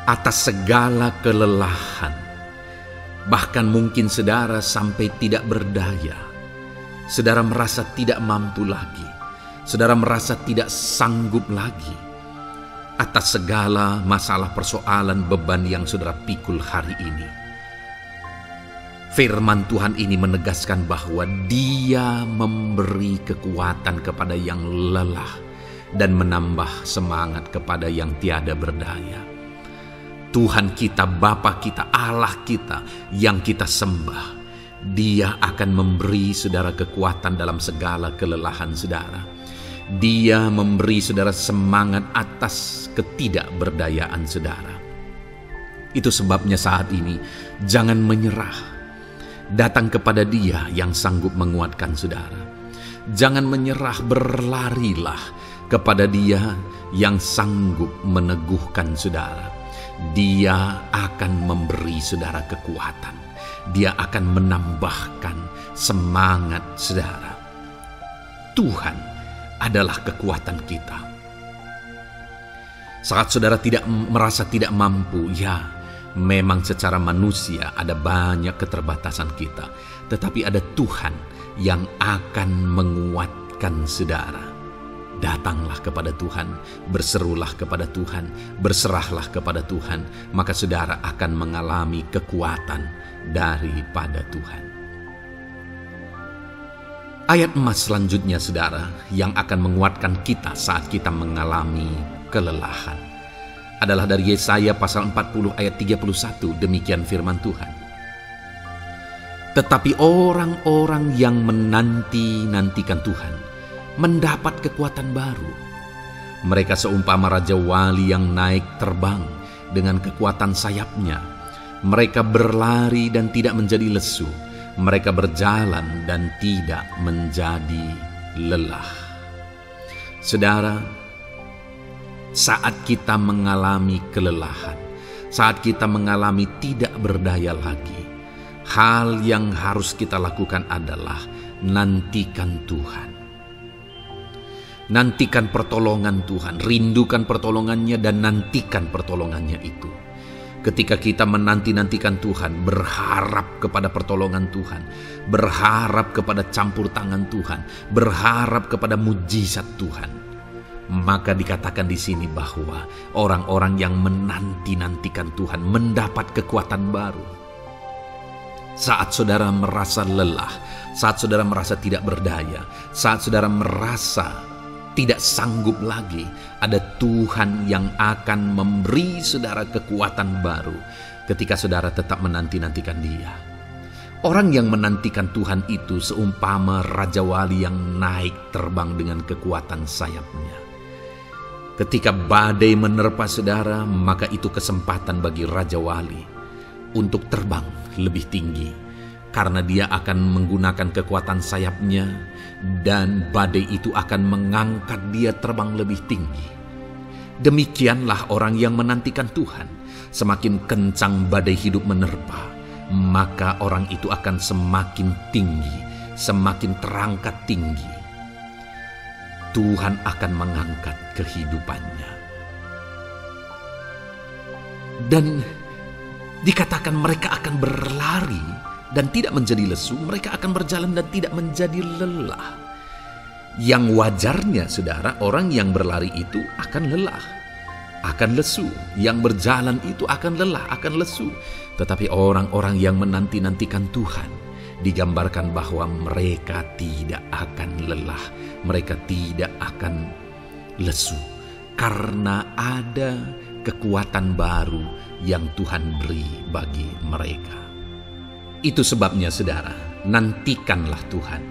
atas segala kelelahan, Bahkan mungkin saudara sampai tidak berdaya. Saudara merasa tidak mampu lagi. Saudara merasa tidak sanggup lagi atas segala masalah, persoalan, beban yang saudara pikul hari ini. Firman Tuhan ini menegaskan bahwa Dia memberi kekuatan kepada yang lelah dan menambah semangat kepada yang tiada berdaya. Tuhan kita, Bapa kita, Allah kita yang kita sembah, Dia akan memberi saudara kekuatan dalam segala kelelahan saudara. Dia memberi saudara semangat atas ketidakberdayaan saudara. Itu sebabnya saat ini jangan menyerah. Datang kepada Dia yang sanggup menguatkan saudara. Jangan menyerah, berlarilah kepada Dia yang sanggup meneguhkan saudara. Dia akan memberi saudara kekuatan. Dia akan menambahkan semangat saudara. Tuhan adalah kekuatan kita. Saat saudara merasa tidak mampu, ya memang secara manusia ada banyak keterbatasan kita. Tetapi ada Tuhan yang akan menguatkan saudara. Datanglah kepada Tuhan, berserulah kepada Tuhan, berserahlah kepada Tuhan, maka saudara akan mengalami kekuatan daripada Tuhan. Ayat emas selanjutnya saudara yang akan menguatkan kita saat kita mengalami kelelahan adalah dari Yesaya pasal 40 ayat 31. Demikian firman Tuhan. Tetapi orang-orang yang menanti-nantikan Tuhan mendapat kekuatan baru. Mereka seumpama Raja Wali yang naik terbang dengan kekuatan sayapnya. Mereka berlari dan tidak menjadi lesu. Mereka berjalan dan tidak menjadi lelah. Saudara, saat kita mengalami kelelahan, saat kita mengalami tidak berdaya lagi, hal yang harus kita lakukan adalah nantikan Tuhan. Nantikan pertolongan Tuhan, rindukan pertolongannya dan nantikan pertolongannya itu. Ketika kita menanti-nantikan Tuhan, berharap kepada pertolongan Tuhan, berharap kepada campur tangan Tuhan, berharap kepada mujizat Tuhan, maka dikatakan di sini bahwa orang-orang yang menanti-nantikan Tuhan mendapat kekuatan baru. Saat saudara merasa lelah, saat saudara merasa tidak berdaya, saat saudara merasa tidak sanggup lagi, ada Tuhan yang akan memberi saudara kekuatan baru ketika saudara tetap menanti-nantikan Dia. Orang yang menantikan Tuhan itu seumpama Raja Wali yang naik terbang dengan kekuatan sayapnya. Ketika badai menerpa saudara, maka itu kesempatan bagi Raja Wali untuk terbang lebih tinggi, karena dia akan menggunakan kekuatan sayapnya dan badai itu akan mengangkat dia terbang lebih tinggi. Demikianlah orang yang menantikan Tuhan. Semakin kencang badai hidup menerpa, maka orang itu akan semakin tinggi, semakin terangkat tinggi. Tuhan akan mengangkat kehidupannya. Dan dikatakan mereka akan berlari dan tidak menjadi lesu, mereka akan berjalan dan tidak menjadi lelah. Yang wajarnya saudara, orang yang berlari itu akan lelah, akan lesu. Yang berjalan itu akan lelah, akan lesu. Tetapi orang-orang yang menanti-nantikan Tuhan, digambarkan bahwa mereka tidak akan lelah, mereka tidak akan lesu, karena ada kekuatan baru yang Tuhan beri bagi mereka. Itu sebabnya saudara, nantikanlah Tuhan.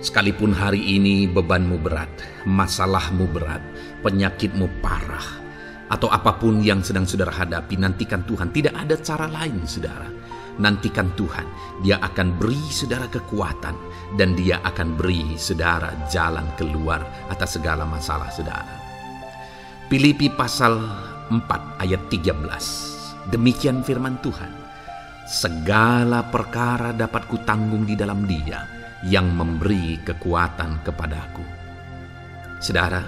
Sekalipun hari ini bebanmu berat, masalahmu berat, penyakitmu parah, atau apapun yang sedang saudara hadapi, nantikan Tuhan. Tidak ada cara lain saudara. Nantikan Tuhan. Dia akan beri saudara kekuatan dan Dia akan beri saudara jalan keluar atas segala masalah saudara. Filipi pasal 4 ayat 13. Demikian firman Tuhan. Segala perkara dapat kutanggung di dalam Dia yang memberi kekuatan kepadaku. Saudara,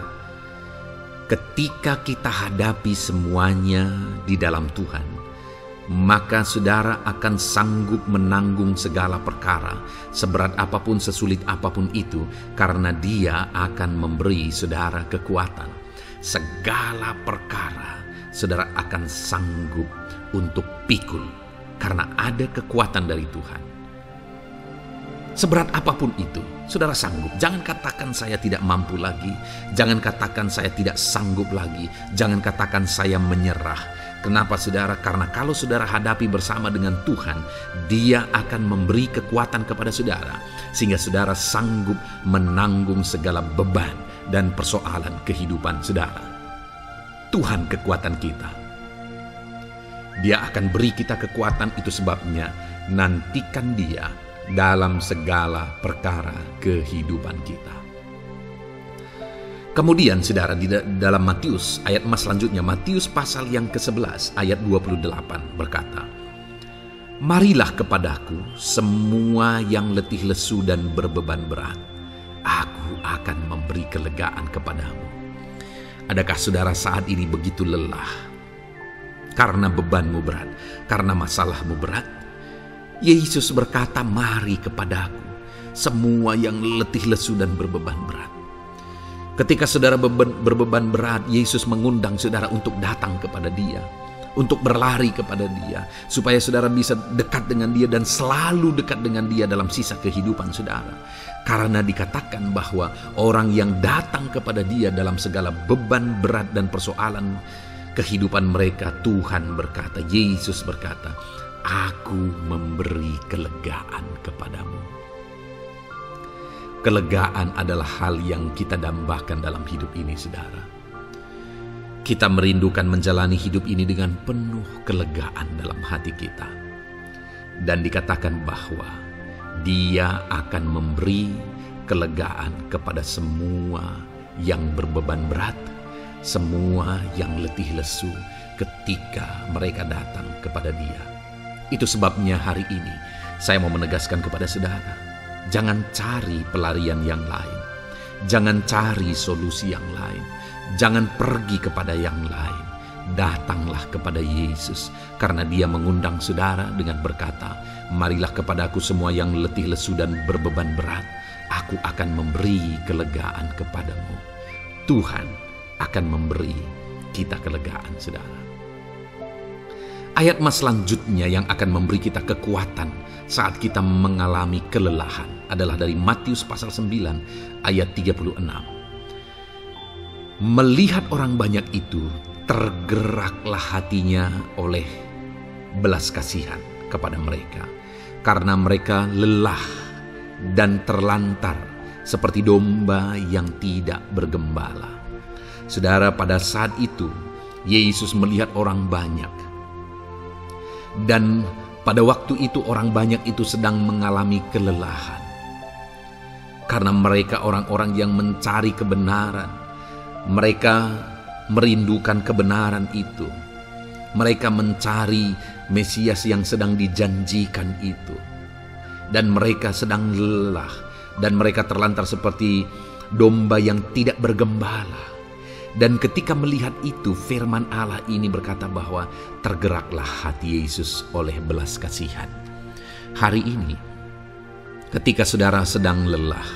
ketika kita hadapi semuanya di dalam Tuhan, maka saudara akan sanggup menanggung segala perkara, seberat apapun, sesulit apapun itu, karena Dia akan memberi saudara kekuatan. Segala perkara saudara akan sanggup untuk pikul, karena ada kekuatan dari Tuhan. Seberat apapun itu, saudara sanggup. Jangan katakan saya tidak mampu lagi. Jangan katakan saya tidak sanggup lagi. Jangan katakan saya menyerah. Kenapa saudara? Karena kalau saudara hadapi bersama dengan Tuhan, Dia akan memberi kekuatan kepada saudara, sehingga saudara sanggup menanggung segala beban dan persoalan kehidupan saudara. Tuhan kekuatan kita. Dia akan beri kita kekuatan, itu sebabnya nantikan Dia dalam segala perkara kehidupan kita. Kemudian saudara, di dalam Matius ayat selanjutnya, Matius pasal yang ke-11 ayat 28 berkata, "Marilah kepadaku semua yang letih lesu dan berbeban berat, aku akan memberi kelegaan kepadamu." Adakah saudara saat ini begitu lelah karena bebanmu berat, karena masalahmu berat? Yesus berkata, "Mari kepadaku semua yang letih lesu dan berbeban berat." Ketika saudara berbeban berat, Yesus mengundang saudara untuk datang kepada Dia, untuk berlari kepada Dia, supaya saudara bisa dekat dengan Dia dan selalu dekat dengan Dia dalam sisa kehidupan saudara. Karena dikatakan bahwa orang yang datang kepada Dia dalam segala beban berat dan persoalan kehidupan mereka, Tuhan berkata, Yesus berkata, "Aku memberi kelegaan kepadamu." Kelegaan adalah hal yang kita dambakan dalam hidup ini, saudara. Kita merindukan menjalani hidup ini dengan penuh kelegaan dalam hati kita. Dan dikatakan bahwa Dia akan memberi kelegaan kepada semua yang berbeban berat, semua yang letih lesu ketika mereka datang kepada Dia. Itu sebabnya hari ini saya mau menegaskan kepada saudara, jangan cari pelarian yang lain. Jangan cari solusi yang lain. Jangan pergi kepada yang lain. Datanglah kepada Yesus, karena Dia mengundang saudara dengan berkata, "Marilah kepadaku semua yang letih lesu dan berbeban berat, aku akan memberi kelegaan kepadamu." Tuhan akan memberi kita kelegaan, saudara. Ayat selanjutnya yang akan memberi kita kekuatan saat kita mengalami kelelahan adalah dari Matius pasal 9 ayat 36. Melihat orang banyak itu, tergeraklah hatinya oleh belas kasihan kepada mereka, karena mereka lelah dan terlantar seperti domba yang tidak bergembala. Saudara, pada saat itu Yesus melihat orang banyak. Dan pada waktu itu orang banyak itu sedang mengalami kelelahan. Karena mereka orang-orang yang mencari kebenaran. Mereka merindukan kebenaran itu. Mereka mencari Mesias yang sedang dijanjikan itu. Dan mereka sedang lelah. Dan mereka terlantar seperti domba yang tidak bergembala. Dan ketika melihat itu, firman Allah ini berkata bahwa tergeraklah hati Yesus oleh belas kasihan. Hari ini, ketika saudara sedang lelah,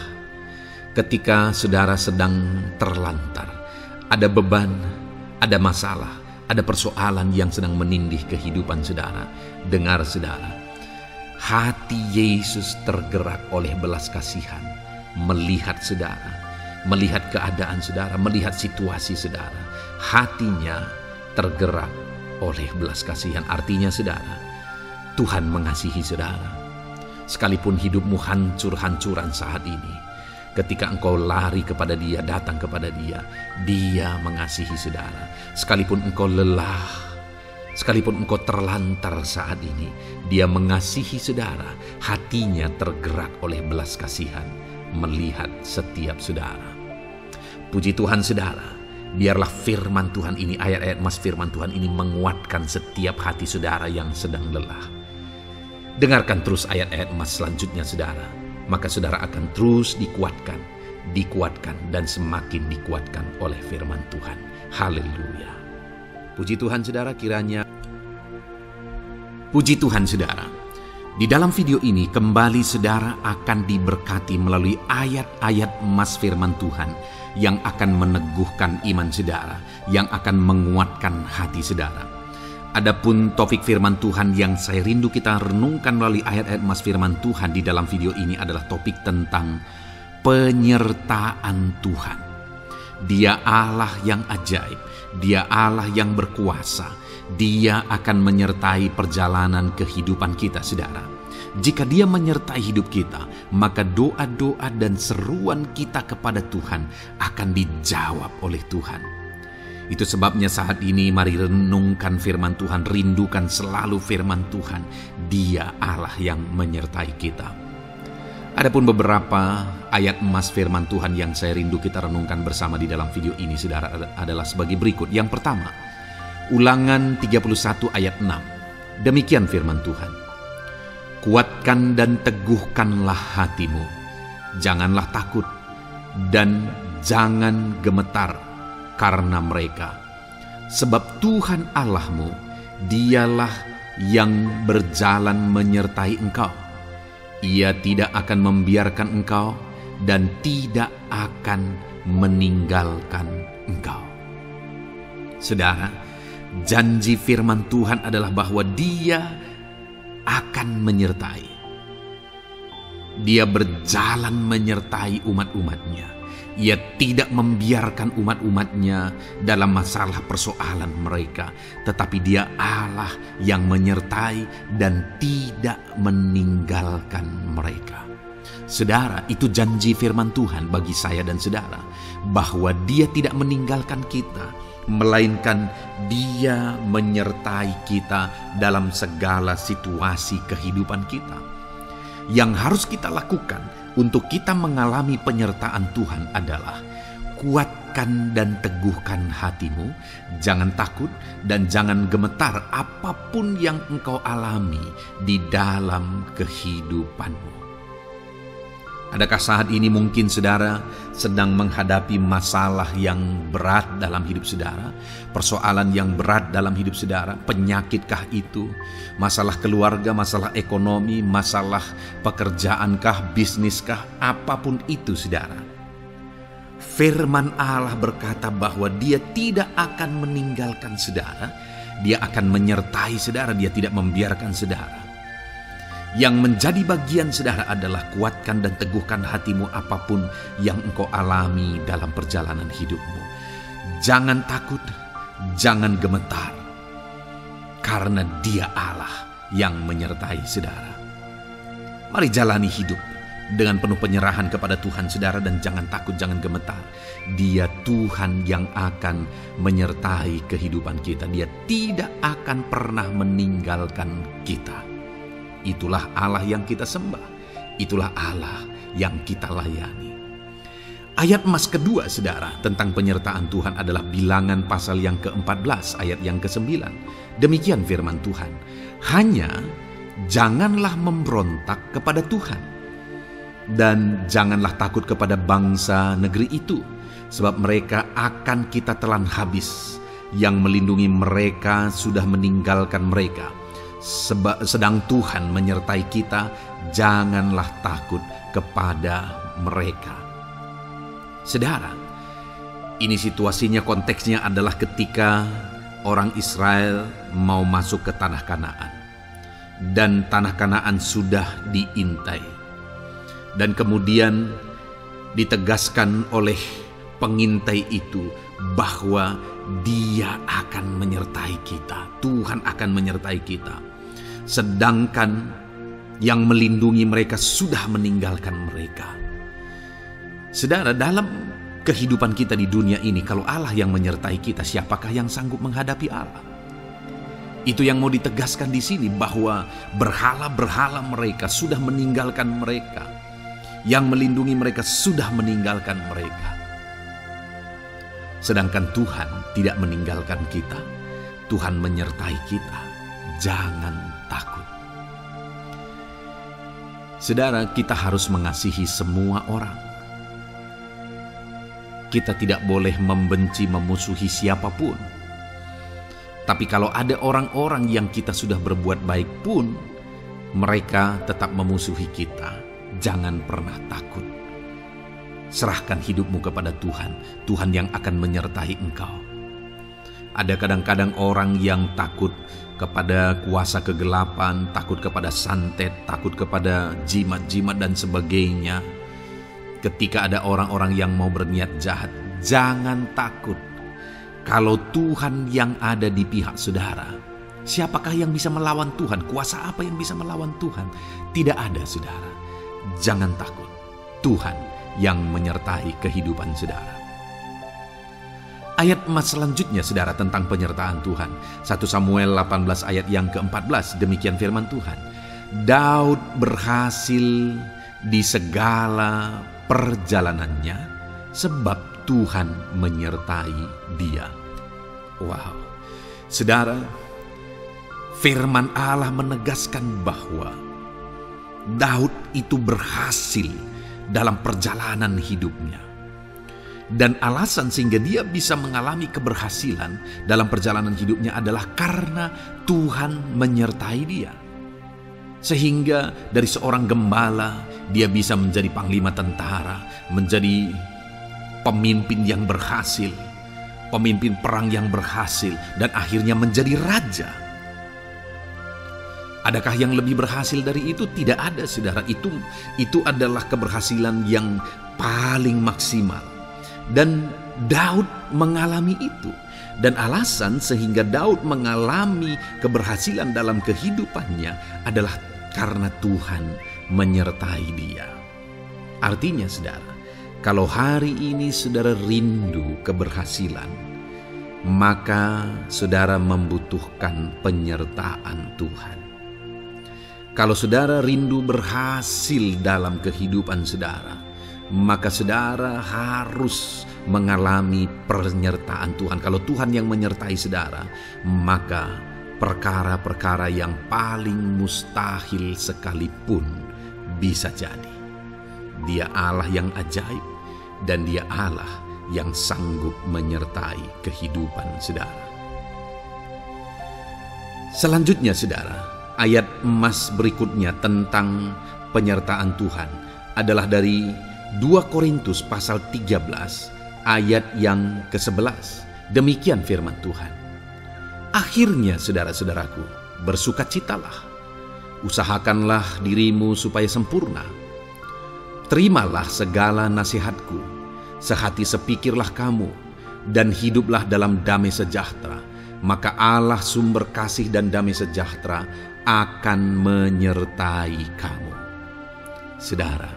ketika saudara sedang terlantar, ada beban, ada masalah, ada persoalan yang sedang menindih kehidupan saudara, dengar saudara, hati Yesus tergerak oleh belas kasihan, melihat saudara, melihat keadaan saudara, melihat situasi saudara. Hatinya tergerak oleh belas kasihan. Artinya saudara, Tuhan mengasihi saudara. Sekalipun hidupmu hancur-hancuran saat ini, ketika engkau lari kepada Dia, datang kepada Dia, Dia mengasihi saudara. Sekalipun engkau lelah, sekalipun engkau terlantar saat ini, Dia mengasihi saudara. Hatinya tergerak oleh belas kasihan melihat setiap saudara. Puji Tuhan saudara, biarlah firman Tuhan ini, ayat-ayat firman Tuhan ini menguatkan setiap hati saudara yang sedang lelah. Dengarkan terus ayat-ayat selanjutnya saudara, maka saudara akan terus dikuatkan dan semakin dikuatkan oleh firman Tuhan. Haleluya. Puji Tuhan saudara, kiranya Puji Tuhan saudara, di dalam video ini kembali saudara akan diberkati melalui ayat-ayat emas firman Tuhan yang akan meneguhkan iman saudara, yang akan menguatkan hati saudara. Adapun topik firman Tuhan yang saya rindu kita renungkan melalui ayat-ayat emas firman Tuhan di dalam video ini adalah topik tentang penyertaan Tuhan. Dia Allah yang ajaib, Dia Allah yang berkuasa. Dia akan menyertai perjalanan kehidupan kita, saudara. Jika Dia menyertai hidup kita, maka doa-doa dan seruan kita kepada Tuhan akan dijawab oleh Tuhan. Itu sebabnya saat ini mari renungkan firman Tuhan, rindukan selalu firman Tuhan. Dia Allah yang menyertai kita. Adapun beberapa ayat emas firman Tuhan yang saya rindu kita renungkan bersama di dalam video ini, saudara, adalah sebagai berikut. Yang pertama, Ulangan 31 ayat 6. Demikian firman Tuhan. Kuatkan dan teguhkanlah hatimu. Janganlah takut dan jangan gemetar karena mereka. Sebab Tuhan Allahmu, Dialah yang berjalan menyertai engkau. Ia tidak akan membiarkan engkau dan tidak akan meninggalkan engkau. Saudara, janji firman Tuhan adalah bahwa Dia akan menyertai. Dia berjalan menyertai umat-umatnya. Ia tidak membiarkan umat-umatnya dalam masalah persoalan mereka. Tetapi Dia Allah yang menyertai dan tidak meninggalkan mereka. Saudara, itu janji firman Tuhan bagi saya dan saudara, bahwa Dia tidak meninggalkan kita, melainkan Dia menyertai kita dalam segala situasi kehidupan kita. Yang harus kita lakukan untuk kita mengalami penyertaan Tuhan adalah kuatkan dan teguhkan hatimu, jangan takut dan jangan gemetar apapun yang engkau alami di dalam kehidupanmu. Adakah saat ini mungkin saudara sedang menghadapi masalah yang berat dalam hidup saudara? Persoalan yang berat dalam hidup saudara? Penyakitkah itu? Masalah keluarga, masalah ekonomi, masalah pekerjaankah, bisniskah? Apapun itu saudara. Firman Allah berkata bahwa Dia tidak akan meninggalkan saudara. Dia akan menyertai saudara, Dia tidak membiarkan saudara. Yang menjadi bagian saudara adalah kuatkan dan teguhkan hatimu apapun yang engkau alami dalam perjalanan hidupmu. Jangan takut, jangan gemetar, karena Dia Allah yang menyertai saudara. Mari jalani hidup dengan penuh penyerahan kepada Tuhan saudara, dan jangan takut, jangan gemetar. Dia Tuhan yang akan menyertai kehidupan kita. Dia tidak akan pernah meninggalkan kita. Itulah Allah yang kita sembah. Itulah Allah yang kita layani. Ayat emas kedua saudara tentang penyertaan Tuhan adalah Bilangan pasal yang ke-14 ayat yang ke-9. Demikian firman Tuhan. Hanya janganlah memberontak kepada Tuhan, dan janganlah takut kepada bangsa negeri itu, sebab mereka akan kita telan habis. Yang melindungi mereka sudah meninggalkan mereka. Sedang Tuhan menyertai kita, janganlah takut kepada mereka. Saudara, ini situasinya, konteksnya adalah ketika orang Israel mau masuk ke tanah Kanaan, dan tanah Kanaan sudah diintai, dan kemudian ditegaskan oleh pengintai itu bahwa Dia akan menyertai kita. Tuhan akan menyertai kita. Sedangkan yang melindungi mereka sudah meninggalkan mereka. Saudara, dalam kehidupan kita di dunia ini, kalau Allah yang menyertai kita, siapakah yang sanggup menghadapi Allah? Itu yang mau ditegaskan di sini, bahwa berhala-berhala mereka sudah meninggalkan mereka. Yang melindungi mereka sudah meninggalkan mereka. Sedangkan Tuhan tidak meninggalkan kita. Tuhan menyertai kita. Jangan takut. Saudara, kita harus mengasihi semua orang. Kita tidak boleh membenci, memusuhi siapapun. Tetapi kalau ada orang-orang yang kita sudah berbuat baik pun, mereka tetap memusuhi kita. Jangan pernah takut. Serahkan hidupmu kepada Tuhan, Tuhan yang akan menyertai engkau. Ada kadang-kadang orang yang takut kepada kuasa kegelapan, takut kepada santet, takut kepada jimat-jimat dan sebagainya. Ketika ada orang-orang yang mau berniat jahat, jangan takut. Kalau Tuhan yang ada di pihak saudara, siapakah yang bisa melawan Tuhan? Kuasa apa yang bisa melawan Tuhan? Tidak ada, saudara. Jangan takut. Tuhan yang menyertai kehidupan saudara. Ayat emas selanjutnya, saudara, tentang penyertaan Tuhan. 1 Samuel 18 ayat yang ke-14, demikian firman Tuhan. Daud berhasil di segala perjalanannya sebab Tuhan menyertai dia. Wow, saudara, firman Allah menegaskan bahwa Daud itu berhasil dalam perjalanan hidupnya. Dan alasan sehingga dia bisa mengalami keberhasilan dalam perjalanan hidupnya adalah karena Tuhan menyertai dia. Sehingga dari seorang gembala, dia bisa menjadi panglima tentara, menjadi pemimpin yang berhasil, pemimpin perang yang berhasil, dan akhirnya menjadi raja. Adakah yang lebih berhasil dari itu? Tidak ada, saudara. Itu adalah keberhasilan yang paling maksimal. Dan Daud mengalami itu. Dan alasan sehingga Daud mengalami keberhasilan dalam kehidupannya adalah karena Tuhan menyertai dia. Artinya, saudara, kalau hari ini saudara rindu keberhasilan, maka saudara membutuhkan penyertaan Tuhan. Kalau saudara rindu berhasil dalam kehidupan saudara, maka saudara harus mengalami penyertaan Tuhan. Kalau Tuhan yang menyertai saudara, maka perkara-perkara yang paling mustahil sekalipun bisa jadi. Dia Allah yang ajaib, dan Dia Allah yang sanggup menyertai kehidupan saudara. Selanjutnya, saudara, ayat emas berikutnya tentang penyertaan Tuhan adalah dari 2 Korintus pasal 13 ayat yang ke-11. Demikian firman Tuhan. Akhirnya, saudara-saudaraku, bersukacitalah. Usahakanlah dirimu supaya sempurna. Terimalah segala nasihatku. Sehati sepikirlah kamu, dan hiduplah dalam damai sejahtera. Maka Allah sumber kasih dan damai sejahtera akan menyertai kamu. Saudara,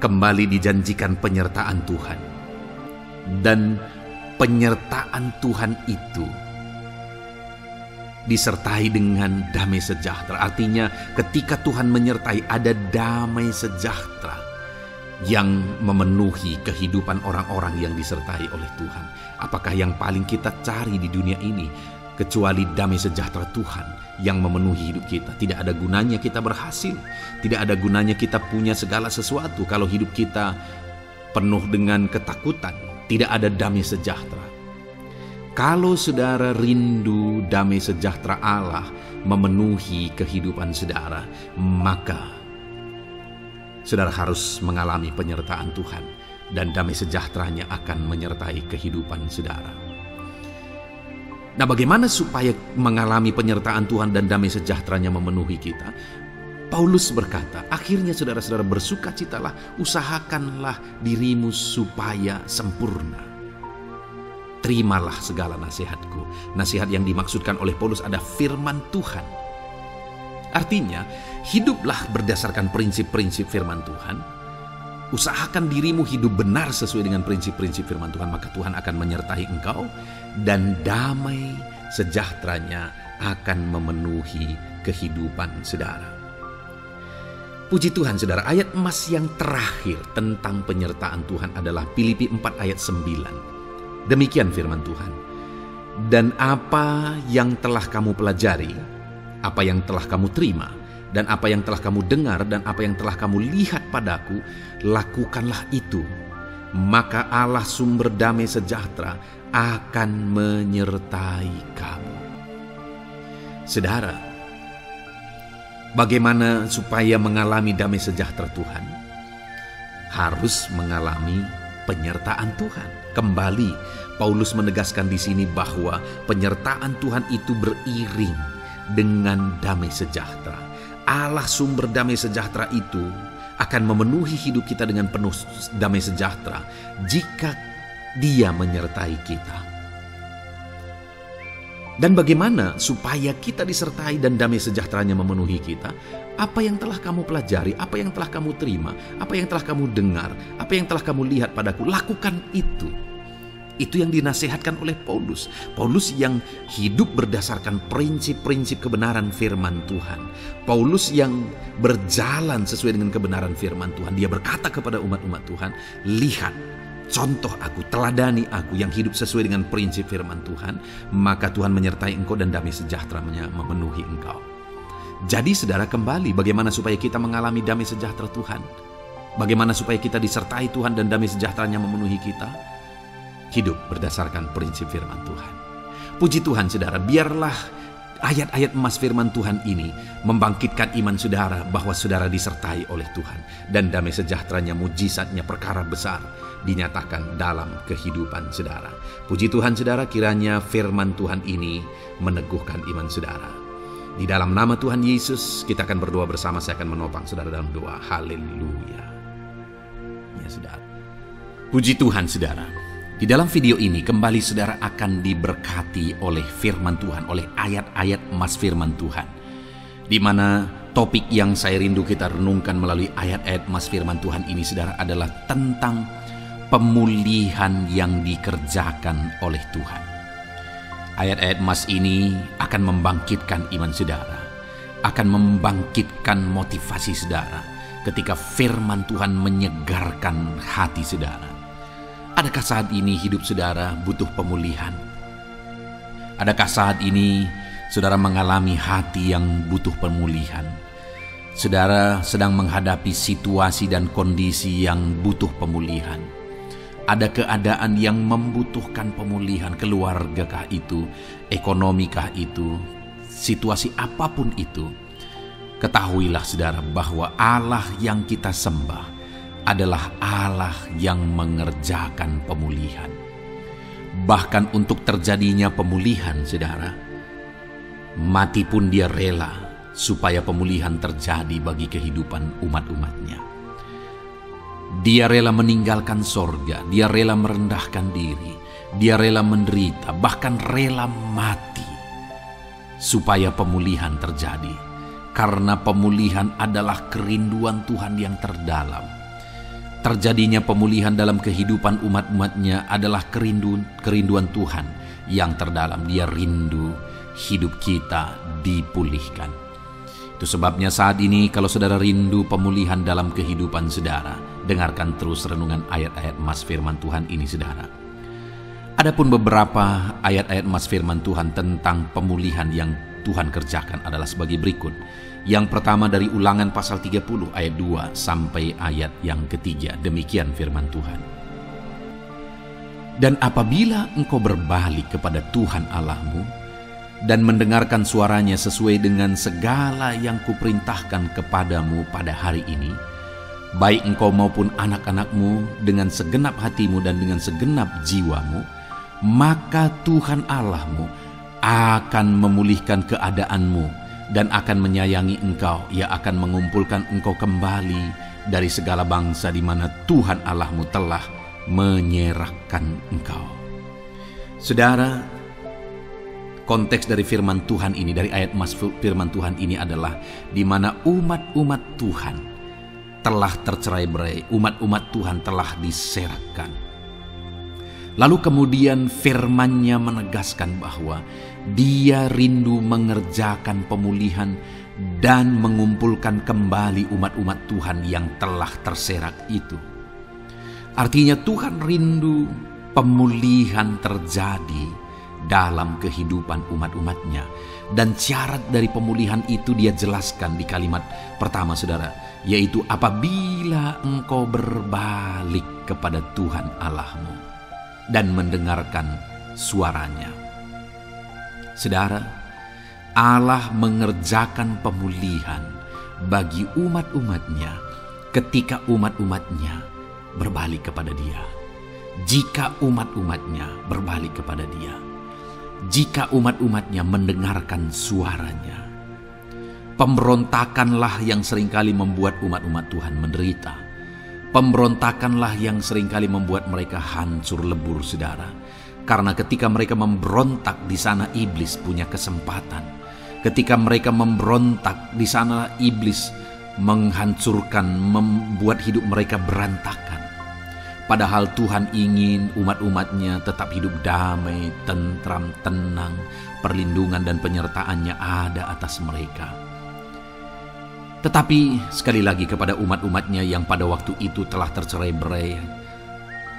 kembali dijanjikan penyertaan Tuhan. Dan penyertaan Tuhan itu disertai dengan damai sejahtera. Artinya ketika Tuhan menyertai, ada damai sejahtera yang memenuhi kehidupan orang-orang yang disertai oleh Tuhan. Apakah yang paling kita cari di dunia ini kecuali damai sejahtera Tuhan yang memenuhi hidup kita? Tidak ada gunanya kita berhasil, tidak ada gunanya kita punya segala sesuatu kalau hidup kita penuh dengan ketakutan, tidak ada damai sejahtera. Kalau saudara rindu damai sejahtera Allah memenuhi kehidupan saudara, maka saudara harus mengalami penyertaan Tuhan, dan damai sejahteranya akan menyertai kehidupan saudara. Nah, bagaimana supaya mengalami penyertaan Tuhan dan damai sejahteranya memenuhi kita? Paulus berkata, akhirnya saudara-saudara bersukacitalah, usahakanlah dirimu supaya sempurna. Terimalah segala nasihatku. Nasihat yang dimaksudkan oleh Paulus ada firman Tuhan. Artinya, hiduplah berdasarkan prinsip-prinsip firman Tuhan. Usahakan dirimu hidup benar sesuai dengan prinsip-prinsip firman Tuhan, maka Tuhan akan menyertai engkau, dan damai sejahteranya akan memenuhi kehidupan saudara. Puji Tuhan, saudara, ayat emas yang terakhir tentang penyertaan Tuhan adalah Filipi 4 ayat 9. Demikian firman Tuhan. Dan apa yang telah kamu pelajari, apa yang telah kamu terima, dan apa yang telah kamu dengar, dan apa yang telah kamu lihat padaku, lakukanlah itu, maka Allah sumber damai sejahtera akan menyertai kamu. Saudara, bagaimana supaya mengalami damai sejahtera Tuhan? Harus mengalami penyertaan Tuhan. Kembali, Paulus menegaskan di sini bahwa penyertaan Tuhan itu beriring dengan damai sejahtera. Allah sumber damai sejahtera itu akan memenuhi hidup kita dengan penuh damai sejahtera jika Dia menyertai kita. Dan bagaimana supaya kita disertai dan damai sejahteranya memenuhi kita? Apa yang telah kamu pelajari, apa yang telah kamu terima, apa yang telah kamu dengar, apa yang telah kamu lihat padaku, lakukan itu. Itu yang dinasihatkan oleh Paulus. Paulus yang hidup berdasarkan prinsip-prinsip kebenaran firman Tuhan. Paulus yang berjalan sesuai dengan kebenaran firman Tuhan. Dia berkata kepada umat-umat Tuhan, lihat, contoh aku, teladani aku yang hidup sesuai dengan prinsip firman Tuhan, maka Tuhan menyertai engkau dan damai sejahtera-Nya memenuhi engkau. Jadi saudara, kembali bagaimana supaya kita mengalami damai sejahtera Tuhan? Bagaimana supaya kita disertai Tuhan dan damai sejahtera-Nya memenuhi kita? Hidup berdasarkan prinsip firman Tuhan. Puji Tuhan saudara, biarlah ayat-ayat emas firman Tuhan ini membangkitkan iman saudara bahwa saudara disertai oleh Tuhan. Dan damai sejahtera-Nya, mujizat-Nya, perkara besar dinyatakan dalam kehidupan saudara. Puji Tuhan saudara, kiranya firman Tuhan ini meneguhkan iman saudara. Di dalam nama Tuhan Yesus kita akan berdoa bersama. Saya akan menopang saudara dalam doa. Haleluya. Ya saudara. Puji Tuhan saudara. Di dalam video ini kembali saudara akan diberkati oleh firman Tuhan, oleh ayat-ayat emas firman Tuhan. Di mana topik yang saya rindu kita renungkan melalui ayat-ayat emas firman Tuhan ini saudara adalah tentang pemulihan yang dikerjakan oleh Tuhan. Ayat-ayat emas ini akan membangkitkan iman saudara, akan membangkitkan motivasi saudara ketika firman Tuhan menyegarkan hati saudara. Adakah saat ini hidup saudara butuh pemulihan? Adakah saat ini saudara mengalami hati yang butuh pemulihan? Saudara sedang menghadapi situasi dan kondisi yang butuh pemulihan. Ada keadaan yang membutuhkan pemulihan, keluargakah itu, ekonomikah itu, situasi apapun itu. Ketahuilah saudara bahwa Allah yang kita sembah adalah Allah yang mengerjakan pemulihan. Bahkan untuk terjadinya pemulihan saudara, mati pun Dia rela supaya pemulihan terjadi bagi kehidupan umat-umatnya. Dia rela meninggalkan sorga, Dia rela merendahkan diri, Dia rela menderita, bahkan rela mati supaya pemulihan terjadi. Karena pemulihan adalah kerinduan Tuhan yang terdalam. Terjadinya pemulihan dalam kehidupan umat-umatnya adalah kerinduan Tuhan yang terdalam. Dia rindu hidup kita dipulihkan. Itu sebabnya saat ini kalau saudara rindu pemulihan dalam kehidupan saudara, dengarkan terus renungan ayat-ayat emas firman Tuhan ini saudara. Adapun beberapa ayat-ayat emas firman Tuhan tentang pemulihan yang Tuhan kerjakan adalah sebagai berikut. Yang pertama dari Ulangan pasal 30 ayat 2 sampai ayat yang ketiga. Demikian firman Tuhan. Dan apabila engkau berbalik kepada Tuhan Allahmu dan mendengarkan suaranya sesuai dengan segala yang kuperintahkan kepadamu pada hari ini, baik engkau maupun anak-anakmu dengan segenap hatimu dan dengan segenap jiwamu, maka Tuhan Allahmu akan memulihkan keadaanmu dan akan menyayangi engkau. Ia akan mengumpulkan engkau kembali dari segala bangsa di mana Tuhan Allahmu telah menyerahkan engkau. Saudara, konteks dari firman Tuhan ini, dari ayat emas firman Tuhan ini adalah di mana umat-umat Tuhan telah tercerai-berai, umat-umat Tuhan telah diserahkan. Lalu kemudian firman-Nya menegaskan bahwa Dia rindu mengerjakan pemulihan dan mengumpulkan kembali umat-umat Tuhan yang telah terserak itu. Artinya Tuhan rindu pemulihan terjadi dalam kehidupan umat-umatnya. Dan syarat dari pemulihan itu Dia jelaskan di kalimat pertama saudara, yaitu apabila engkau berbalik kepada Tuhan Allahmu dan mendengarkan suaranya. Saudara, Allah mengerjakan pemulihan bagi umat-umatnya ketika umat-umatnya berbalik kepada Dia. Jika umat-umatnya berbalik kepada Dia, jika umat-umatnya mendengarkan suaranya. Pemberontakanlah yang seringkali membuat umat-umat Tuhan menderita. Pemberontakanlah yang seringkali membuat mereka hancur lebur, saudara. Karena ketika mereka memberontak, di sana iblis punya kesempatan. Ketika mereka memberontak, di sana iblis menghancurkan, membuat hidup mereka berantakan. Padahal Tuhan ingin umat-umatnya tetap hidup damai, tentram, tenang, perlindungan dan penyertaannya ada atas mereka. Tetapi sekali lagi kepada umat-umatnya yang pada waktu itu telah tercerai-berai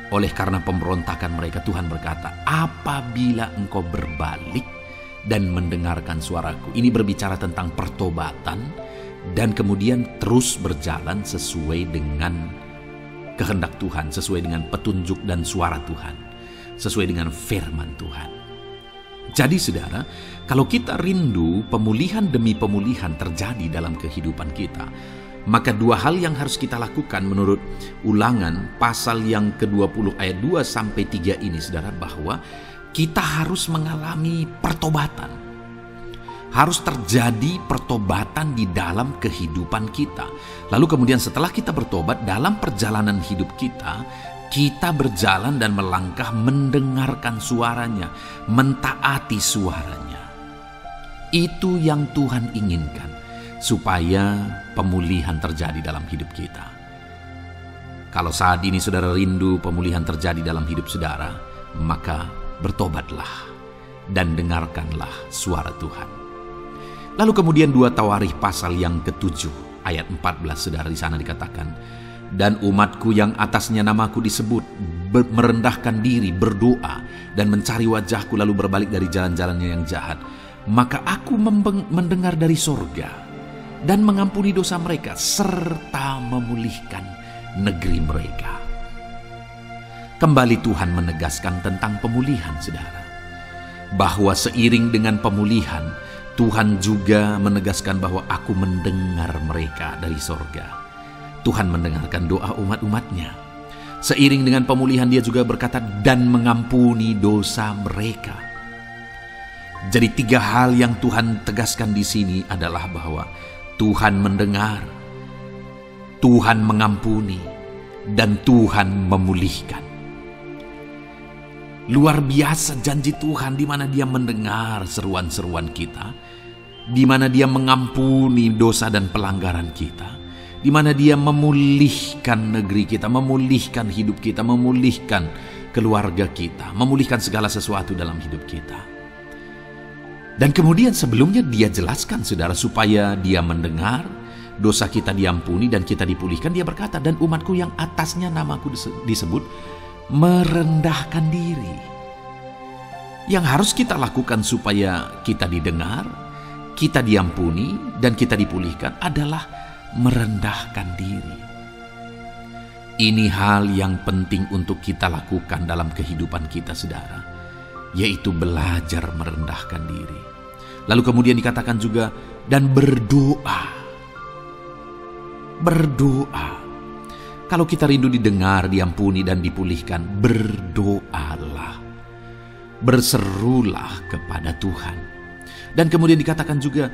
oleh karena pemberontakan mereka, Tuhan berkata, apabila engkau berbalik dan mendengarkan suaraku. Ini berbicara tentang pertobatan dan kemudian terus berjalan sesuai dengan kehendak Tuhan, sesuai dengan petunjuk dan suara Tuhan, sesuai dengan firman Tuhan. Jadi saudara, kalau kita rindu pemulihan demi pemulihan terjadi dalam kehidupan kita, maka dua hal yang harus kita lakukan menurut Ulangan pasal yang ke-20 ayat 2-3 ini, saudara, bahwa kita harus mengalami pertobatan. Harus terjadi pertobatan di dalam kehidupan kita. Lalu kemudian setelah kita bertobat, dalam perjalanan hidup kita, kita berjalan dan melangkah mendengarkan suaranya, mentaati suaranya. Itu yang Tuhan inginkan, supaya pemulihan terjadi dalam hidup kita. Kalau saat ini saudara rindu pemulihan terjadi dalam hidup saudara, maka bertobatlah dan dengarkanlah suara Tuhan. Lalu kemudian 2 Tawarikh pasal yang ke-7 ayat 14, saudara, di sana dikatakan, dan umatku yang atasnya namaku disebut merendahkan diri, berdoa dan mencari wajahku lalu berbalik dari jalan-jalannya yang jahat, maka aku mendengar dari sorga dan mengampuni dosa mereka serta memulihkan negeri mereka. Kembali Tuhan menegaskan tentang pemulihan, saudara, bahwa seiring dengan pemulihan Tuhan juga menegaskan bahwa aku mendengar mereka dari sorga. Tuhan mendengarkan doa umat-umatnya. Seiring dengan pemulihan Dia juga berkata dan mengampuni dosa mereka. Jadi 3 hal yang Tuhan tegaskan di sini adalah bahwa Tuhan mendengar, Tuhan mengampuni, dan Tuhan memulihkan. Luar biasa janji Tuhan, di mana Dia mendengar seruan-seruan kita, di mana Dia mengampuni dosa dan pelanggaran kita, di mana Dia memulihkan negeri kita, memulihkan hidup kita, memulihkan keluarga kita, memulihkan segala sesuatu dalam hidup kita. Dan kemudian sebelumnya Dia jelaskan, saudara, supaya Dia mendengar, dosa kita diampuni dan kita dipulihkan. Dia berkata, dan umatku yang atasnya namaku disebut merendahkan diri. Yang harus kita lakukan supaya kita didengar, kita diampuni, dan kita dipulihkan adalah merendahkan diri. Ini hal yang penting untuk kita lakukan dalam kehidupan kita, saudara, yaitu belajar merendahkan diri. Lalu kemudian dikatakan juga, dan berdoa. Berdoa. Kalau kita rindu didengar, diampuni, dan dipulihkan, berdoalah. Berserulah kepada Tuhan. Dan kemudian dikatakan juga,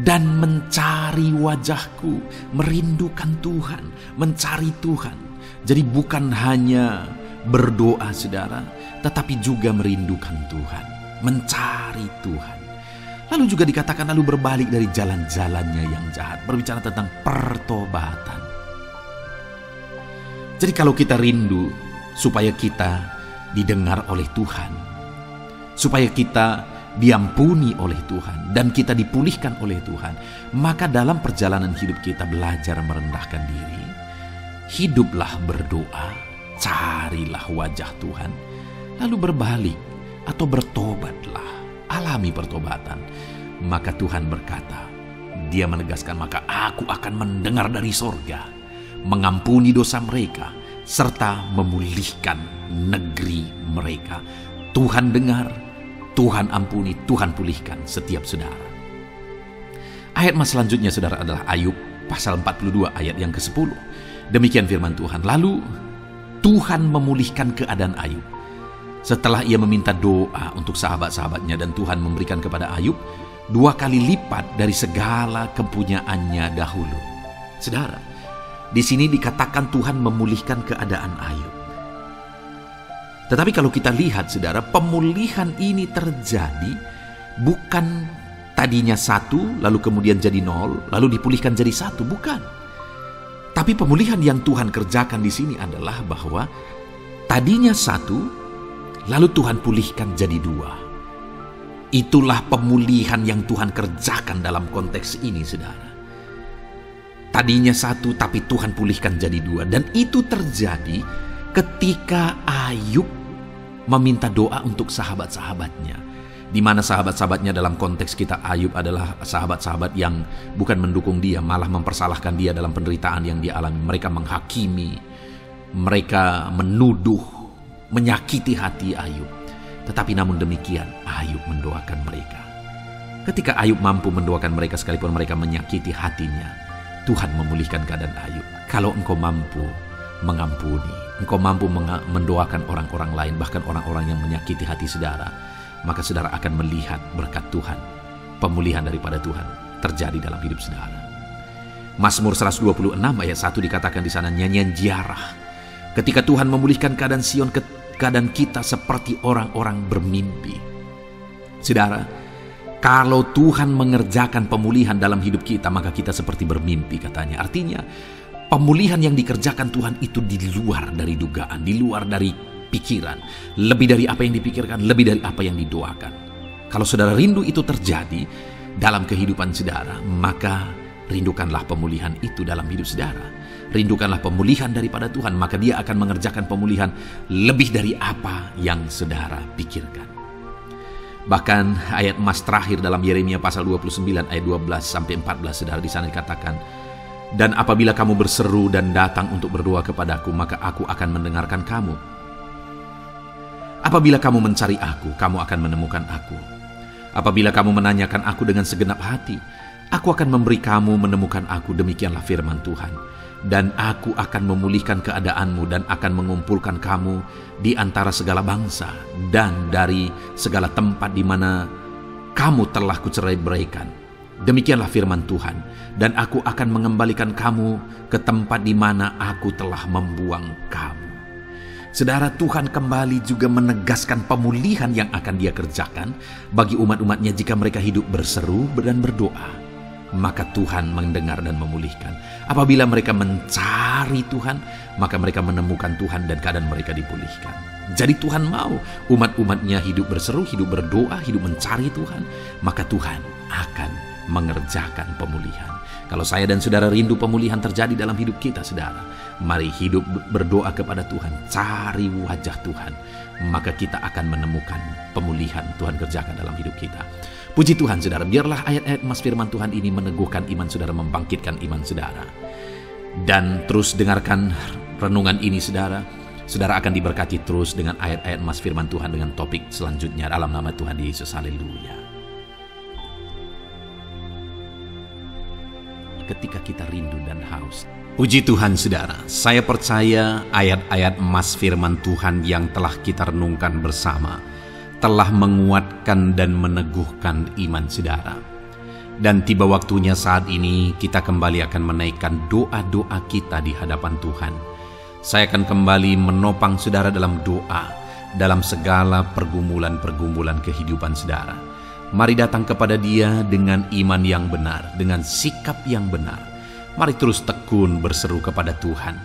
dan mencari wajahku, merindukan Tuhan, mencari Tuhan. Jadi bukan hanya berdoa, saudara, tetapi juga merindukan Tuhan, mencari Tuhan. Lalu juga dikatakan lalu berbalik dari jalan-jalannya yang jahat, berbicara tentang pertobatan. Jadi kalau kita rindu supaya kita didengar oleh Tuhan, supaya kita diampuni oleh Tuhan, dan kita dipulihkan oleh Tuhan, maka dalam perjalanan hidup kita belajar merendahkan diri, hiduplah berdoa, carilah wajah Tuhan, lalu berbalik atau bertobatlah, alami pertobatan. Maka Tuhan berkata, Dia menegaskan, maka aku akan mendengar dari sorga, mengampuni dosa mereka, serta memulihkan negeri mereka. Tuhan dengar, Tuhan ampuni, Tuhan pulihkan setiap saudara. Ayat mas selanjutnya saudara adalah Ayub pasal 42 ayat yang ke-10. Demikian firman Tuhan. Lalu Tuhan memulihkan keadaan Ayub. Setelah ia meminta doa untuk sahabat-sahabatnya dan Tuhan memberikan kepada Ayub 2 kali lipat dari segala kepunyaannya dahulu. Saudara, di sini dikatakan Tuhan memulihkan keadaan Ayub. Tetapi kalau kita lihat saudara, pemulihan ini terjadi bukan tadinya 1, lalu kemudian jadi 0, lalu dipulihkan jadi 1, bukan. Tapi pemulihan yang Tuhan kerjakan di sini adalah bahwa tadinya 1, lalu Tuhan pulihkan jadi 2. Itulah pemulihan yang Tuhan kerjakan dalam konteks ini, saudara. Tadinya 1, tapi Tuhan pulihkan jadi 2. Dan itu terjadi ketika Ayub meminta doa untuk sahabat-sahabatnya. Di mana sahabat-sahabatnya dalam konteks kita Ayub adalah sahabat-sahabat yang bukan mendukung dia, malah mempersalahkan dia dalam penderitaan yang dia alami. Mereka menghakimi, mereka menuduh, menyakiti hati Ayub. Tetapi namun demikian Ayub mendoakan mereka. Ketika Ayub mampu mendoakan mereka sekalipun mereka menyakiti hatinya, Tuhan memulihkan keadaan Ayub. Kalau engkau mampu mengampuni, engkau mampu mendoakan orang-orang lain, bahkan orang-orang yang menyakiti hati saudara, maka saudara akan melihat berkat Tuhan, pemulihan daripada Tuhan terjadi dalam hidup saudara. Mazmur 126 ayat 1 dikatakan di sana, nyanyian ziarah. Ketika Tuhan memulihkan keadaan Sion, keadaan kita seperti orang-orang bermimpi. Saudara, kalau Tuhan mengerjakan pemulihan dalam hidup kita, maka kita seperti bermimpi katanya. Artinya, pemulihan yang dikerjakan Tuhan itu di luar dari dugaan, di luar dari pikiran, lebih dari apa yang dipikirkan, lebih dari apa yang didoakan. Kalau saudara rindu itu terjadi dalam kehidupan saudara, maka rindukanlah pemulihan itu dalam hidup saudara. Rindukanlah pemulihan daripada Tuhan, maka Dia akan mengerjakan pemulihan lebih dari apa yang saudara pikirkan. Bahkan ayat emas terakhir dalam Yeremia pasal 29 ayat 12 sampai 14 saudara, di sana dikatakan, dan apabila kamu berseru dan datang untuk berdoa kepadaku, maka aku akan mendengarkan kamu. Apabila kamu mencari aku, kamu akan menemukan aku. Apabila kamu menanyakan aku dengan segenap hati, aku akan memberi kamu menemukan aku, demikianlah firman Tuhan. Dan aku akan memulihkan keadaanmu dan akan mengumpulkan kamu di antara segala bangsa dan dari segala tempat di mana kamu telah kucerai-beraikan. Demikianlah firman Tuhan. Dan aku akan mengembalikan kamu ke tempat di mana aku telah membuang kamu. Saudara, Tuhan kembali juga menegaskan pemulihan yang akan Dia kerjakan bagi umat-umatnya jika mereka hidup berseru dan berdoa. Maka Tuhan mendengar dan memulihkan. Apabila mereka mencari Tuhan, maka mereka menemukan Tuhan dan keadaan mereka dipulihkan. Jadi Tuhan mau umat-umatnya hidup berseru, hidup berdoa, hidup mencari Tuhan, maka Tuhan akan mengerjakan pemulihan. Kalau saya dan saudara rindu pemulihan terjadi dalam hidup kita, saudara, mari hidup berdoa kepada Tuhan, cari wajah Tuhan, maka kita akan menemukan pemulihan Tuhan kerjakan dalam hidup kita. Puji Tuhan saudara, biarlah ayat-ayat emas firman Tuhan ini meneguhkan iman saudara, membangkitkan iman saudara. Dan terus dengarkan renungan ini saudara, saudara akan diberkati terus dengan ayat-ayat emas firman Tuhan dengan topik selanjutnya dalam nama Tuhan Yesus. Haleluya. Ketika kita rindu dan haus. Puji Tuhan saudara, saya percaya ayat-ayat emas firman Tuhan yang telah kita renungkan bersama telah menguatkan dan meneguhkan iman saudara. Dan tiba waktunya saat ini kita kembali akan menaikkan doa-doa kita di hadapan Tuhan. Saya akan kembali menopang saudara dalam doa, dalam segala pergumulan-pergumulan kehidupan saudara. Mari datang kepada Dia dengan iman yang benar, dengan sikap yang benar. Mari terus tekun berseru kepada Tuhan.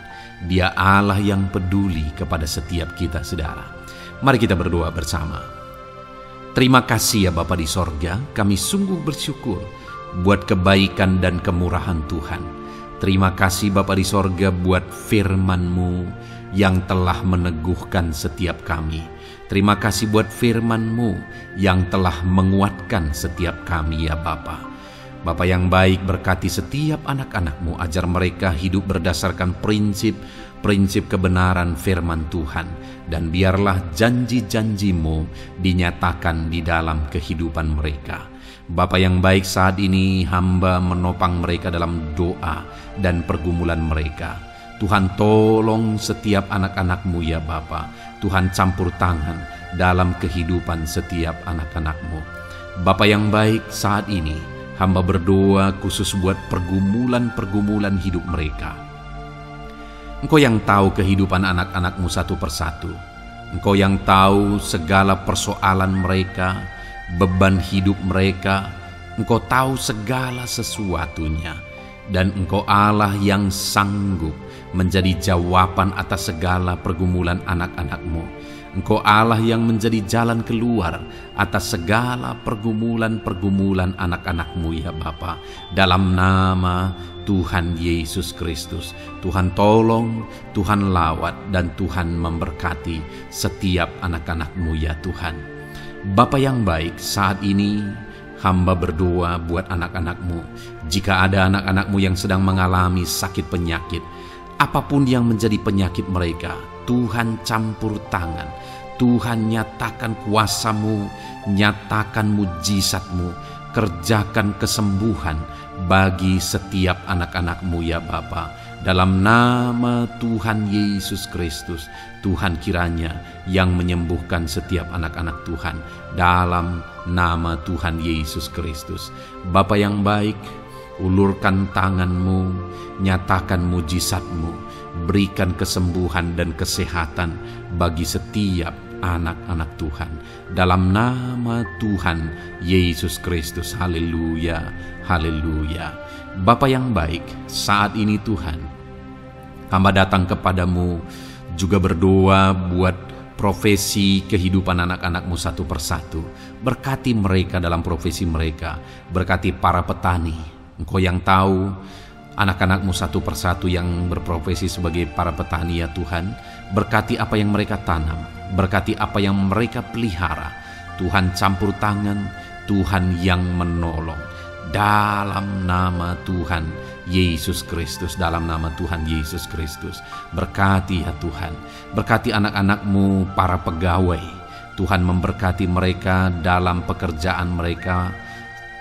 Dia Allah yang peduli kepada setiap kita, saudara. Mari kita berdoa bersama. Terima kasih ya Bapa di sorga, kami sungguh bersyukur buat kebaikan dan kemurahan Tuhan. Terima kasih Bapa di sorga buat firman-Mu yang telah meneguhkan setiap kami. Terima kasih buat firman-Mu yang telah menguatkan setiap kami ya Bapa. Bapa yang baik, berkati setiap anak-anak-Mu, ajar mereka hidup berdasarkan prinsip prinsip kebenaran firman Tuhan, dan biarlah janji-janji-Mu dinyatakan di dalam kehidupan mereka. Bapa yang baik, saat ini hamba menopang mereka dalam doa dan pergumulan mereka. Tuhan, tolong setiap anak-anak-Mu ya Bapa. Tuhan, campur tangan dalam kehidupan setiap anak-anak-Mu. Bapa yang baik, saat ini hamba berdoa khusus buat pergumulan-pergumulan hidup mereka. Engkau yang tahu kehidupan anak-anak-Mu satu persatu. Engkau yang tahu segala persoalan mereka, beban hidup mereka. Engkau tahu segala sesuatunya. Dan Engkau Allah yang sanggup menjadi jawaban atas segala pergumulan anak-anak-Mu. Engkau Allah yang menjadi jalan keluar atas segala pergumulan-pergumulan anak-anak-Mu ya Bapa. Dalam nama Tuhan Yesus Kristus, Tuhan tolong, Tuhan lawat, dan Tuhan memberkati setiap anak-anak-Mu ya Tuhan. Bapa yang baik, saat ini hamba berdoa buat anak-anak-Mu. Jika ada anak-anak-Mu yang sedang mengalami sakit penyakit, apapun yang menjadi penyakit mereka, Tuhan campur tangan. Tuhan nyatakan kuasa-Mu, nyatakan mujizat-Mu, kerjakan kesembuhan bagi setiap anak-anak-Mu ya Bapa. Dalam nama Tuhan Yesus Kristus, Tuhan kiranya yang menyembuhkan setiap anak-anak Tuhan. Dalam nama Tuhan Yesus Kristus. Bapa yang baik, ulurkan tangan-Mu, nyatakan mujizat-Mu, berikan kesembuhan dan kesehatan bagi setiap anak-anak Tuhan. Dalam nama Tuhan Yesus Kristus. Haleluya, haleluya. Bapa yang baik, saat ini Tuhan, hamba datang kepadamu juga berdoa buat profesi kehidupan anak-anak-Mu satu persatu. Berkati mereka dalam profesi mereka, berkati para petani. Engkau yang tahu anak-anak-Mu satu persatu yang berprofesi sebagai para petani ya Tuhan. Berkati apa yang mereka tanam, berkati apa yang mereka pelihara. Tuhan campur tangan, Tuhan yang menolong. Dalam nama Tuhan Yesus Kristus, dalam nama Tuhan Yesus Kristus. Berkati ya Tuhan, berkati anak-anak-Mu para pegawai. Tuhan memberkati mereka dalam pekerjaan mereka,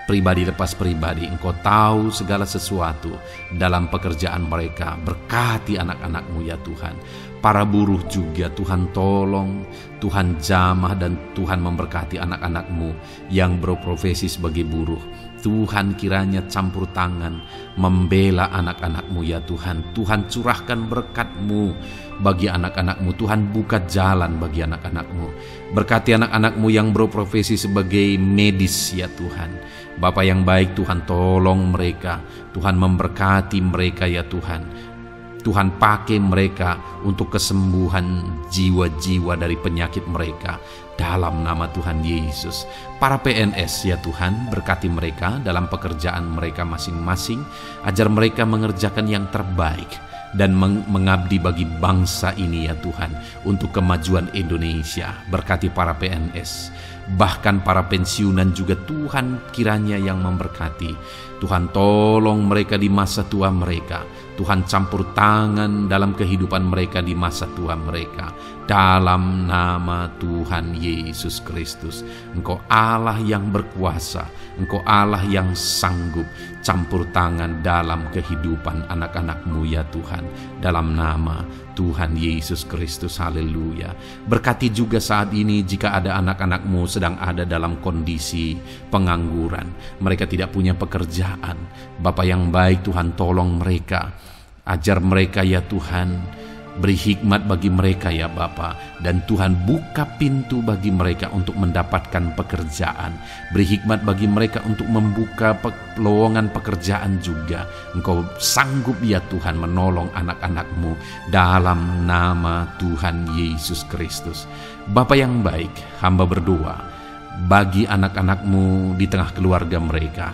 pribadi lepas pribadi. Engkau tahu segala sesuatu dalam pekerjaan mereka. Berkati anak-anak-Mu ya Tuhan. Para buruh juga Tuhan tolong, Tuhan jamah, dan Tuhan memberkati anak-anak-Mu yang berprofesi sebagai buruh. Tuhan kiranya campur tangan membela anak-anak-Mu ya Tuhan. Tuhan curahkan berkat-Mu bagi anak-anak-Mu. Tuhan buka jalan bagi anak-anak-Mu. Berkati anak-anak-Mu yang berprofesi sebagai medis ya Tuhan. Bapa yang baik, Tuhan tolong mereka. Tuhan memberkati mereka ya Tuhan. Tuhan pakai mereka untuk kesembuhan jiwa-jiwa dari penyakit mereka. Dalam nama Tuhan Yesus. Para PNS ya Tuhan, berkati mereka dalam pekerjaan mereka masing-masing. Ajar mereka mengerjakan yang terbaik dan mengabdi bagi bangsa ini ya Tuhan, untuk kemajuan Indonesia. Berkati para PNS, bahkan para pensiunan juga Tuhan kiranya yang memberkati. Tuhan tolong mereka di masa tua mereka. Tuhan campur tangan dalam kehidupan mereka di masa tua mereka. Dalam nama Tuhan Yesus Kristus. Engkau Allah yang berkuasa, Engkau Allah yang sanggup. Campur tangan dalam kehidupan anak-anak-Mu ya Tuhan. Dalam nama Tuhan Yesus Kristus. Haleluya. Berkati juga saat ini jika ada anak-anak-Mu sedang ada dalam kondisi pengangguran, mereka tidak punya pekerjaan. Bapa yang baik, Tuhan tolong mereka. Ajar mereka ya Tuhan, beri hikmat bagi mereka ya Bapa, dan Tuhan buka pintu bagi mereka untuk mendapatkan pekerjaan. Beri hikmat bagi mereka untuk membuka lowongan pekerjaan juga. Engkau sanggup ya Tuhan menolong anak-anak-Mu dalam nama Tuhan Yesus Kristus. Bapa yang baik, hamba berdoa bagi anak-anak-Mu di tengah keluarga mereka.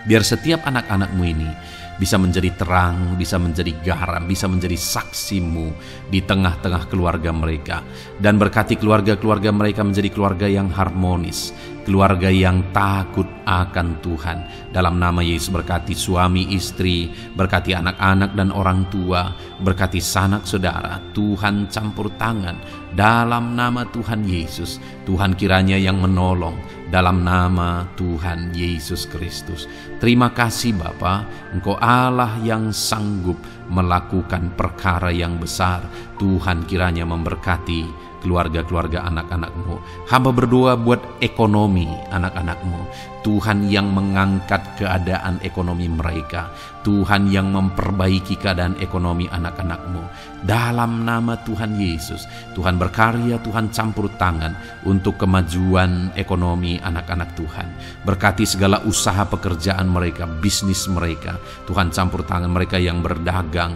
Biar setiap anak-anak-Mu ini bisa menjadi terang, bisa menjadi garam, bisa menjadi saksi-Mu di tengah-tengah keluarga mereka. Dan berkati keluarga-keluarga mereka menjadi keluarga yang harmonis, keluarga yang takut akan Tuhan. Dalam nama Yesus, berkati suami istri, berkati anak-anak dan orang tua, berkati sanak saudara. Tuhan campur tangan dalam nama Tuhan Yesus. Tuhan kiranya yang menolong dalam nama Tuhan Yesus Kristus. Terima kasih Bapa, Engkau Allah yang sanggup melakukan perkara yang besar. Tuhan kiranya memberkati keluarga-keluarga anak-anak-Mu. Hamba berdoa buat ekonomi anak-anak-Mu. Tuhan yang mengangkat keadaan ekonomi mereka. Tuhan yang memperbaiki keadaan ekonomi anak-anak-Mu. Dalam nama Tuhan Yesus, Tuhan berkarya, Tuhan campur tangan untuk kemajuan ekonomi anak-anak Tuhan. Berkati segala usaha pekerjaan mereka, bisnis mereka. Tuhan campur tangan mereka yang berdagang,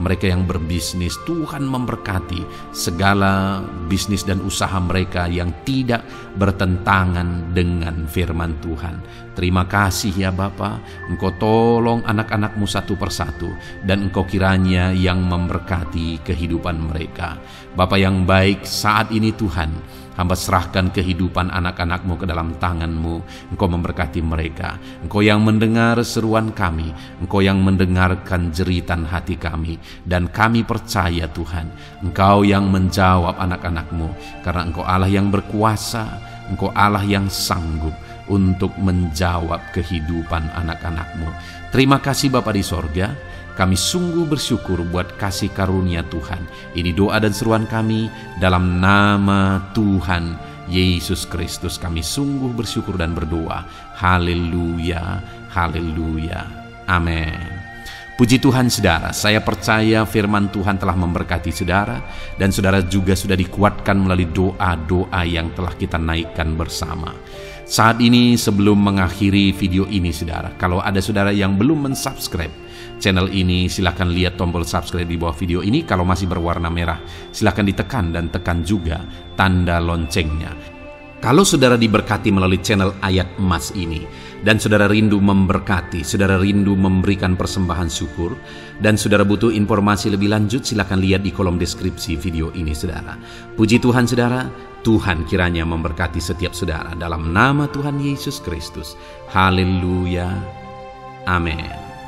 mereka yang berbisnis. Tuhan memberkati segala bisnis dan usaha mereka yang tidak bertentangan dengan firman Tuhan. Terima kasih ya Bapa, Engkau tolong anak-anak-Mu satu persatu, dan Engkau kiranya yang memberkati kehidupan mereka. Bapa yang baik, saat ini Tuhan, hamba serahkan kehidupan anak-anak-Mu ke dalam tangan-Mu. Engkau memberkati mereka. Engkau yang mendengar seruan kami, Engkau yang mendengarkan jeritan hati kami, dan kami percaya Tuhan, Engkau yang menjawab anak-anak-Mu, karena Engkau Allah yang berkuasa, Engkau Allah yang sanggup untuk menjawab kehidupan anak-anak-Mu. Terima kasih Bapa di sorga. Kami sungguh bersyukur buat kasih karunia Tuhan. Ini doa dan seruan kami dalam nama Tuhan Yesus Kristus. Kami sungguh bersyukur dan berdoa. Haleluya, haleluya, amin. Puji Tuhan saudara, saya percaya firman Tuhan telah memberkati saudara, dan saudara juga sudah dikuatkan melalui doa-doa yang telah kita naikkan bersama. Saat ini sebelum mengakhiri video ini saudara, kalau ada saudara yang belum mensubscribe channel ini, silakan lihat tombol subscribe di bawah video ini. Kalau masih berwarna merah, silakan ditekan dan tekan juga tanda loncengnya. Kalau saudara diberkati melalui channel Ayat Emas ini, dan saudara rindu memberkati, saudara rindu memberikan persembahan syukur, dan saudara butuh informasi lebih lanjut, silakan lihat di kolom deskripsi video ini saudara. Puji Tuhan saudara, Tuhan kiranya memberkati setiap saudara dalam nama Tuhan Yesus Kristus. Haleluya, amin.